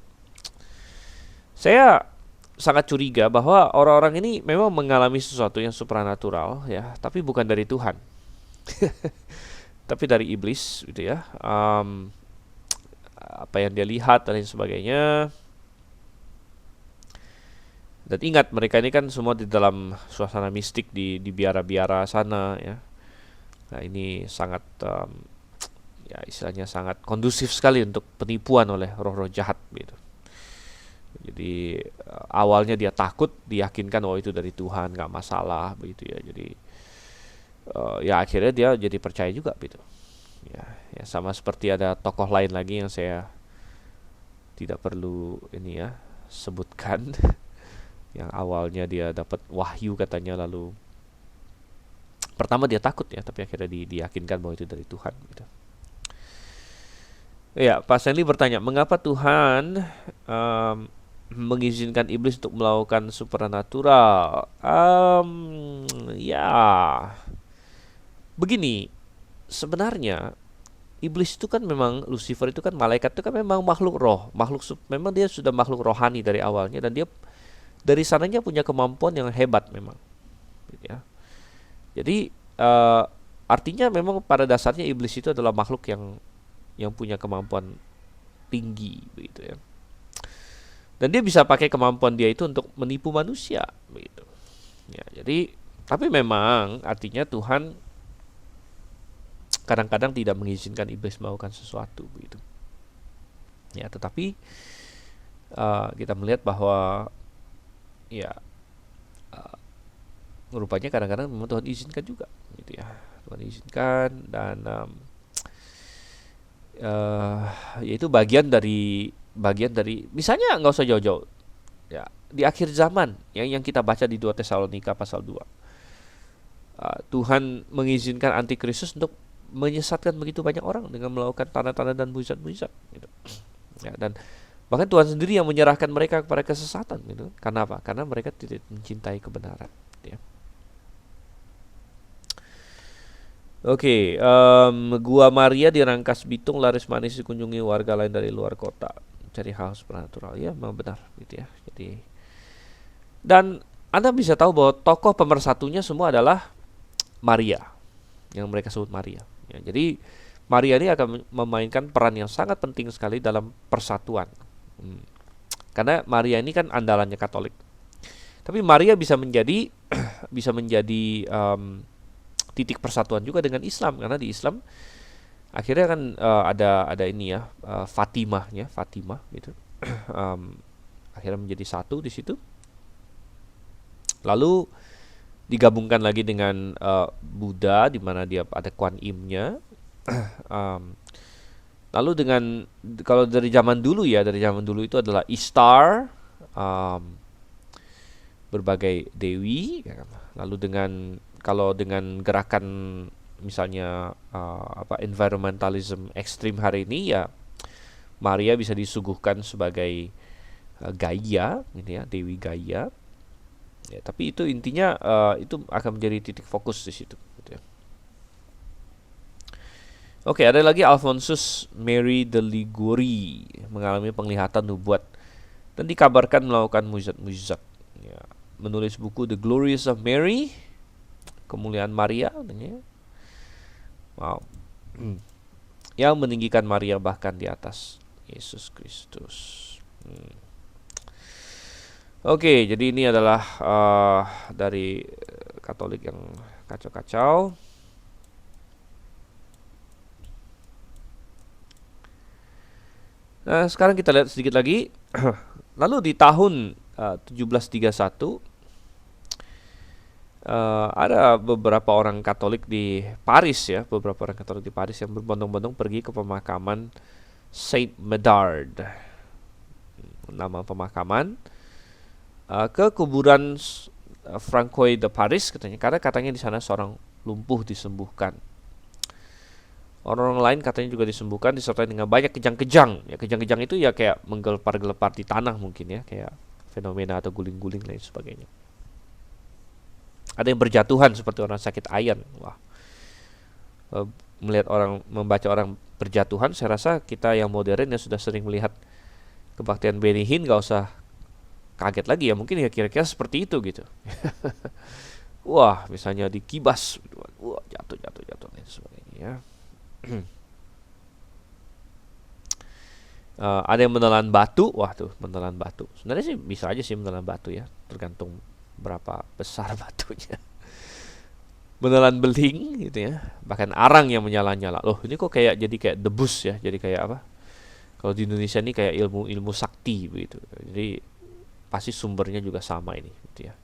Saya sangat curiga bahwa orang-orang ini memang mengalami sesuatu yang supranatural ya, tapi bukan dari Tuhan, tapi dari iblis gitu ya. Apa yang dia lihat dan lain sebagainya. Dan ingat mereka ini kan semua di dalam suasana mistik di biara-biara sana ya. Nah ini sangat ya istilahnya sangat kondusif sekali untuk penipuan oleh roh-roh jahat gitu. Jadi awalnya dia takut, diyakinkan oh itu dari Tuhan, nggak masalah begitu ya. Jadi ya akhirnya dia jadi percaya juga gitu. Ya sama seperti ada tokoh lain lagi yang saya tidak perlu ini ya sebutkan, yang awalnya dia dapat wahyu katanya, lalu pertama dia takut ya, tapi akhirnya diyakinkan bahwa itu dari Tuhan gitu. Ya, Pak Stanley bertanya, mengapa Tuhan mengizinkan iblis untuk melakukan supernatural? Ya, begini, sebenarnya iblis itu kan memang, Lucifer itu kan malaikat itu kan memang makhluk roh, memang dia sudah makhluk rohani dari awalnya, dan dia dari sananya punya kemampuan yang hebat memang, gitu ya. Jadi artinya memang pada dasarnya iblis itu adalah makhluk yang punya kemampuan tinggi begitu ya. Dan dia bisa pakai kemampuan dia itu untuk menipu manusia begitu. Ya, jadi tapi memang artinya Tuhan kadang-kadang tidak mengizinkan iblis melakukan sesuatu begitu. Ya, tetapi kita melihat bahwa ya rupanya kadang-kadang memang Tuhan izinkan juga gitu ya. Tuhan izinkan dan yaitu bagian dari misalnya nggak usah jauh-jauh ya, di akhir zaman yang kita baca di 2 Tesalonika pasal 2, Tuhan mengizinkan antikristus untuk menyesatkan begitu banyak orang dengan melakukan tanda-tanda dan mujizat-mujizat gitu. Ya, dan bahkan Tuhan sendiri yang menyerahkan mereka kepada kesesatan gitu. Karena apa? Karena mereka tidak mencintai kebenaran gitu ya. Oke, Gua Maria di Rangkas Bitung laris manis dikunjungi warga lain dari luar kota, cari hal supernatural. Ya, memang benar gitu ya. Jadi, dan Anda bisa tahu bahwa tokoh pemersatunya semua adalah Maria, yang mereka sebut Maria. Ya, jadi Maria ini akan memainkan peran yang sangat penting sekali dalam persatuan. Karena Maria ini kan andalannya Katolik. Tapi Maria bisa menjadi bisa menjadi titik persatuan juga dengan Islam, karena di Islam akhirnya kan ada ini ya, Fatimah gitu. Akhirnya menjadi satu di situ. Lalu digabungkan lagi dengan Buddha, di mana dia ada Kuan Im-nya. Lalu kalau dari zaman dulu itu adalah Ishtar, berbagai dewi. Lalu kalau dengan gerakan misalnya environmentalism ekstrim hari ini ya, Maria bisa disuguhkan sebagai Gaia gitu ya, Dewi Gaia. Ya, tapi itu intinya itu akan menjadi titik fokus di situ gitu ya. Oke, ada lagi Alphonsus Mary de Liguri mengalami penglihatan nubuat dan dikabarkan melakukan mujizat-mujizat. Ya, menulis buku The Glories of Mary, Kemuliaan Maria, ya. Wow. Yang meninggikan Maria bahkan di atas Yesus Kristus. Oke, jadi ini adalah dari Katolik yang kacau-kacau. Nah, sekarang kita lihat sedikit lagi. Lalu di tahun 1731 ada beberapa orang Katolik di Paris ya, yang berbondong-bondong pergi ke pemakaman Saint Medard. Nama pemakaman, ke kuburan Francois de Paris katanya, karena katanya di sana seorang lumpuh disembuhkan. Orang lain katanya juga disembuhkan disertai dengan banyak kejang-kejang. Ya, kejang-kejang itu ya kayak menggelepar-gelepar di tanah mungkin ya, kayak fenomena atau guling-guling lain sebagainya. Ada yang berjatuhan seperti orang sakit ayan. Wah. melihat orang, membaca orang berjatuhan, saya rasa kita yang modern yang sudah sering melihat kebaktian Benny Hinn gak usah kaget lagi ya, mungkin ya kira-kira seperti itu gitu. Wah, misalnya dikibas, wah jatuh dan sebagainya ya. Ada yang menelan batu, wah tuh menelan batu. Sebenarnya sih bisa aja sih menelan batu ya, tergantung berapa besar batunya. Menelan beling gitu ya, bahkan arang yang menyala-nyala. Loh, ini kok kayak jadi kayak debus ya, jadi kayak apa? Kalau di Indonesia ini kayak ilmu sakti begitu. Jadi pasti sumbernya juga sama ini gitu ya.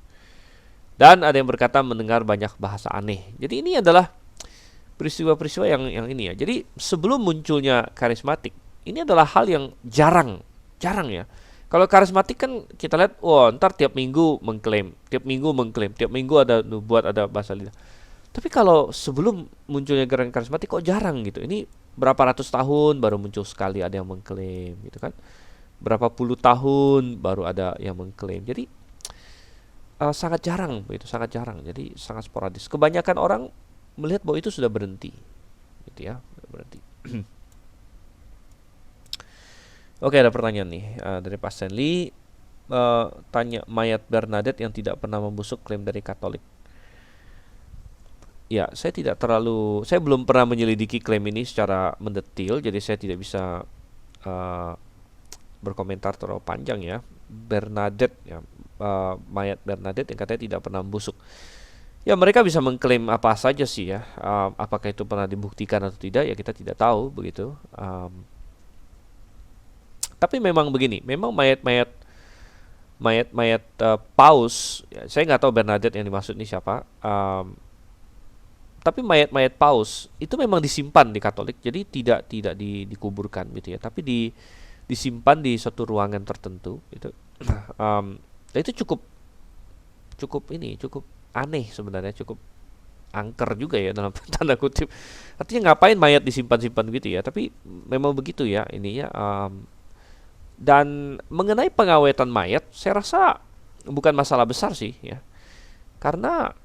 Dan ada yang berkata mendengar banyak bahasa aneh. Jadi ini adalah peristiwa-peristiwa yang ini ya. Jadi sebelum munculnya karismatik, ini adalah hal yang jarang ya. Kalau karismatik kan kita lihat, wah ntar tiap minggu mengklaim, tiap minggu ada nubuat, ada bahasa lidah. Tapi kalau sebelum munculnya gerakan karismatik kok jarang gitu. Ini berapa ratus tahun baru muncul sekali ada yang mengklaim gitu kan. Berapa puluh tahun baru ada yang mengklaim. Jadi sangat jarang begitu, sangat jarang. Jadi sangat sporadis. Kebanyakan orang melihat bahwa itu sudah berhenti. Gitu ya, sudah berhenti. Oke, ada pertanyaan nih dari Pak Stanley. Tanya, mayat Bernadette yang tidak pernah membusuk klaim dari Katolik. Ya, saya belum pernah menyelidiki klaim ini secara mendetil, jadi saya tidak bisa berkomentar terlalu panjang ya. Bernadette ya, mayat Bernadette yang katanya tidak pernah membusuk. Ya, mereka bisa mengklaim apa saja sih ya. Apakah itu pernah dibuktikan atau tidak, ya kita tidak tahu begitu. Tapi memang begini, memang mayat paus, ya, saya nggak tahu Bernadette yang dimaksud ini siapa. Tapi mayat paus itu memang disimpan di Katolik, jadi tidak dikuburkan gitu ya, tapi disimpan di suatu ruangan tertentu itu. Itu cukup aneh sebenarnya, cukup angker juga ya dalam tanda kutip. Artinya ngapain mayat disimpan-simpan gitu ya? Tapi memang begitu ya ini ya. Dan mengenai pengawetan mayat, saya rasa bukan masalah besar sih ya, karena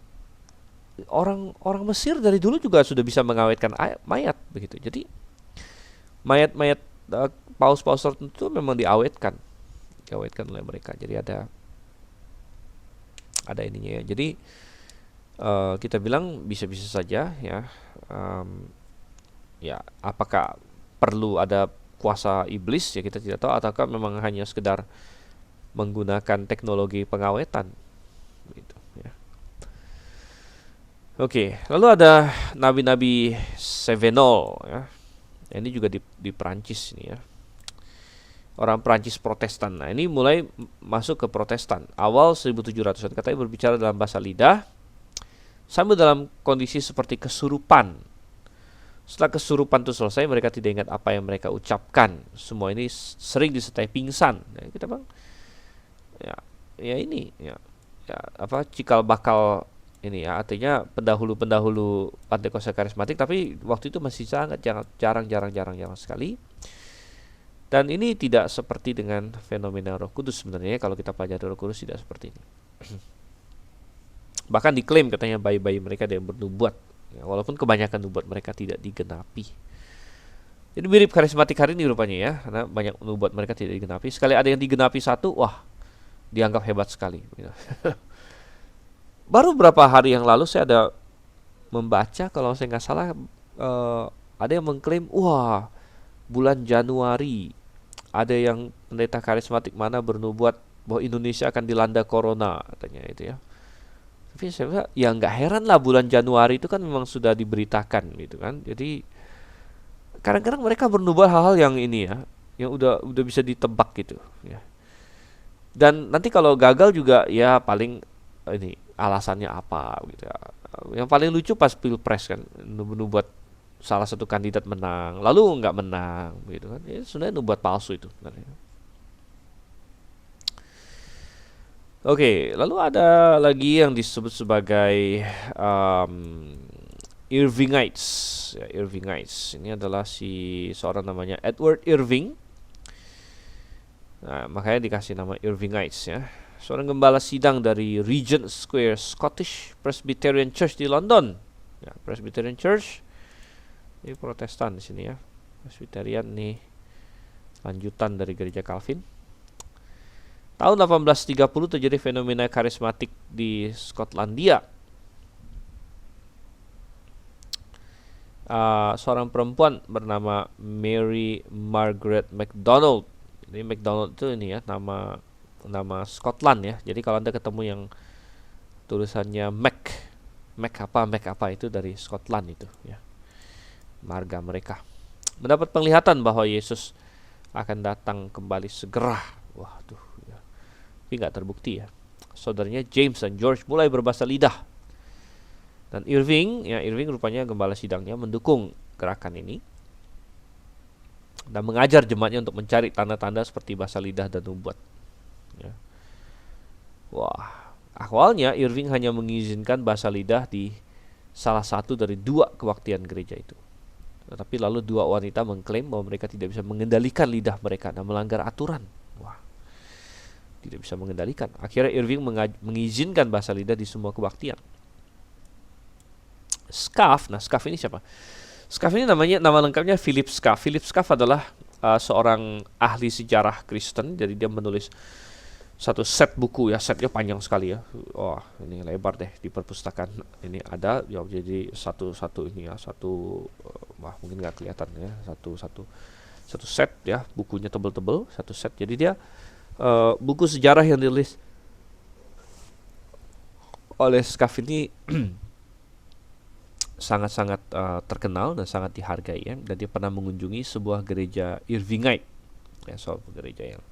orang Mesir dari dulu juga sudah bisa mengawetkan mayat begitu. Jadi mayat-mayat paus-paus tertentu memang diawetkan oleh mereka. Jadi ada ininya ya. Jadi kita bilang bisa-bisa saja ya. Ya, apakah perlu ada kuasa iblis ya kita tidak tahu, ataukah memang hanya sekedar menggunakan teknologi pengawetan gitu ya. Oke, lalu ada nabi-nabi Sevenol ya. Ini juga di Prancis ini ya. Orang Prancis Protestan. Nah, ini mulai masuk ke Protestan. Awal 1700-an katanya berbicara dalam bahasa lidah sambil dalam kondisi seperti kesurupan. Setelah kesurupan itu selesai, mereka tidak ingat apa yang mereka ucapkan. Semua ini sering disertai pingsan. Nah, kita bang, ya ini, ya apa cikal bakal ini ya, artinya pendahulu Pentakosta karismatik, tapi waktu itu masih sangat jarang sekali. Dan ini tidak seperti dengan fenomena Roh Kudus sebenarnya. Kalau kita pelajari Roh Kudus tidak seperti ini. Bahkan diklaim katanya bayi-bayi mereka ada yang bernubuat. Ya, walaupun kebanyakan nubuat mereka tidak digenapi. Jadi mirip karismatik hari ini rupanya ya, karena banyak nubuat mereka tidak digenapi. Sekali ada yang digenapi satu, wah, dianggap hebat sekali. Baru beberapa hari yang lalu saya ada membaca, kalau saya nggak salah, ada yang mengklaim, wah, bulan Januari ada yang pendeta karismatik mana bernubuat bahwa Indonesia akan dilanda corona, katanya itu ya. Tapi saya bilang, ya nggak heran lah, bulan Januari itu kan memang sudah diberitakan gitu kan. Jadi kadang-kadang mereka bernubuat hal-hal yang ini ya, yang udah bisa ditebak gitu ya. Dan nanti kalau gagal juga ya paling ini alasannya apa gitu ya. Yang paling lucu pas pilpres kan, nubuat salah satu kandidat menang, lalu nggak menang gitu kan. Ya sebenarnya nubuat palsu itu sebenarnya. Oke, lalu ada lagi yang disebut sebagai Irvingites. Ya, Irvingites ini adalah seorang namanya Edward Irving. Nah, makanya dikasih nama Irvingites ya. Seorang gembala sidang dari Regent Square Scottish Presbyterian Church di London. Ya, Presbyterian Church Ini Protestan di sini ya. Presbyterian nih lanjutan dari gereja Calvin. Tahun 1830 terjadi fenomena karismatik di Skotlandia. Seorang perempuan bernama Mary Margaret MacDonald. Ini MacDonald itu ini ya, nama Scotland ya. Jadi kalau Anda ketemu yang tulisannya Mac apa itu dari Scotland itu ya. Marga mereka. Mendapat penglihatan bahwa Yesus akan datang kembali segera. Waduh ya. Tapi nggak terbukti ya. Saudaranya James dan George mulai berbahasa lidah. Dan Irving rupanya gembala sidangnya mendukung gerakan ini dan mengajar jemaatnya untuk mencari tanda-tanda seperti bahasa lidah dan nubuat. Ya. Wah, awalnya Irving hanya mengizinkan bahasa lidah di salah satu dari 2 kebaktian gereja itu. Tetapi lalu 2 wanita mengklaim bahwa mereka tidak bisa mengendalikan lidah mereka dan melanggar aturan. Wah, tidak bisa mengendalikan. Akhirnya Irving mengizinkan bahasa lidah di semua kebaktian. Scaff ini siapa? Scaff ini nama lengkapnya Philip Scaff. Philip Scaff adalah seorang ahli sejarah Kristen. Jadi dia menulis satu set buku ya, setnya panjang sekali ya. Wah, ini lebar deh di perpustakaan. Ini ada ya, jadi satu ini ya, wah mungkin nggak kelihatan ya, satu set ya, bukunya tebel-tebel, satu set. Jadi dia buku sejarah yang ditulis oleh Scaff ini sangat-sangat terkenal dan sangat dihargai ya. Dan dia pernah mengunjungi sebuah gereja Irvingite ya, gereja yang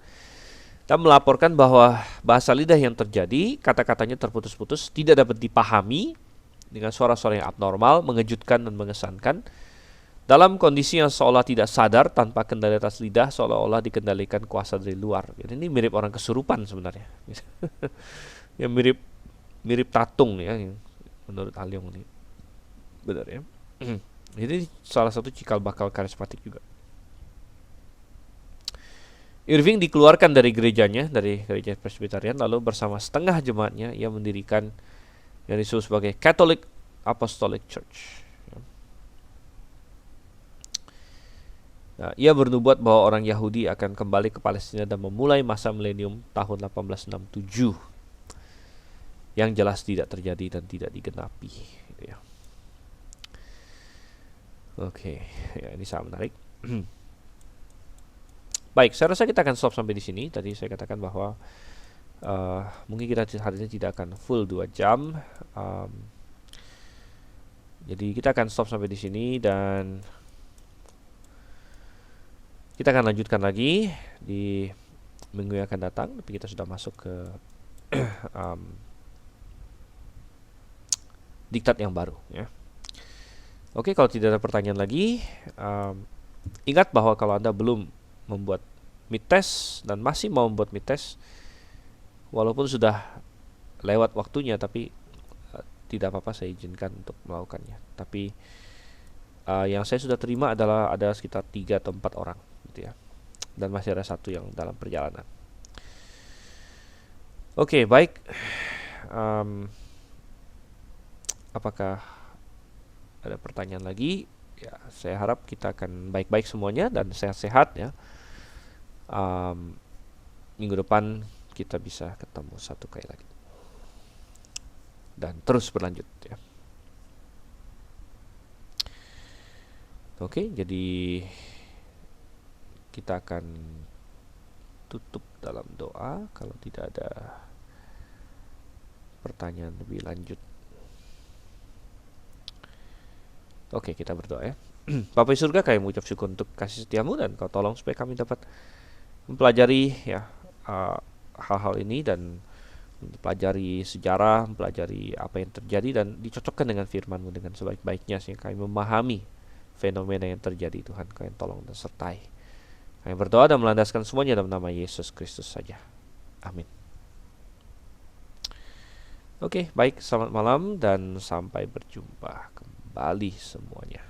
dan melaporkan bahwa bahasa lidah yang terjadi, kata-katanya terputus-putus, tidak dapat dipahami dengan suara-suara yang abnormal, mengejutkan dan mengesankan, dalam kondisi yang seolah tidak sadar, tanpa kendali atas lidah, seolah-olah dikendalikan kuasa dari luar. Jadi ini mirip orang kesurupan sebenarnya. Yang mirip tatung ya, menurut Alyong ini. Benar ya. Ini salah satu cikal bakal karismatik juga. Irving dikeluarkan dari gerejanya, dari gereja Presbyterian, lalu bersama setengah jemaatnya ia mendirikan yang disebut sebagai Catholic Apostolic Church. Nah, ia bernubuat bahwa orang Yahudi akan kembali ke Palestina dan memulai masa milenium tahun 1867, yang jelas tidak terjadi dan tidak digenapi. Ya. Oke, ya ini sangat menarik. Baik, saya rasa kita akan stop sampai di sini. Tadi saya katakan bahwa mungkin kita hari ini tidak akan full 2 jam. Jadi kita akan stop sampai di sini dan kita akan lanjutkan lagi di minggu yang akan datang. Tapi kita sudah masuk ke diktat yang baru ya. Oke, kalau tidak ada pertanyaan lagi, ingat bahwa kalau Anda belum membuat mid test dan masih mau membuat mid test, walaupun sudah lewat waktunya, tapi tidak apa-apa, saya izinkan untuk melakukannya. Tapi yang saya sudah terima adalah ada sekitar 3 atau 4 orang gitu ya, dan masih ada 1 yang dalam perjalanan. Oke, baik. Apakah ada pertanyaan lagi? Ya, saya harap kita akan baik-baik semuanya dan sehat-sehat ya. Minggu depan kita bisa ketemu 1 kali lagi dan terus berlanjut ya. Oke, jadi kita akan tutup dalam doa kalau tidak ada pertanyaan lebih lanjut. Oke, kita berdoa ya. Bapa di surga, kami mengucap syukur untuk kasih setiamu dan kau tolong supaya kami dapat mempelajari ya hal-hal ini dan mempelajari sejarah, mempelajari apa yang terjadi dan dicocokkan dengan firman-Mu dengan sebaik-baiknya sehingga kami memahami fenomena yang terjadi. Tuhan, kau yang tolong dan sertai. Kami berdoa dan melandaskan semuanya dalam nama Yesus Kristus saja. Amin. Oke, baik, selamat malam dan sampai berjumpa kembali semuanya.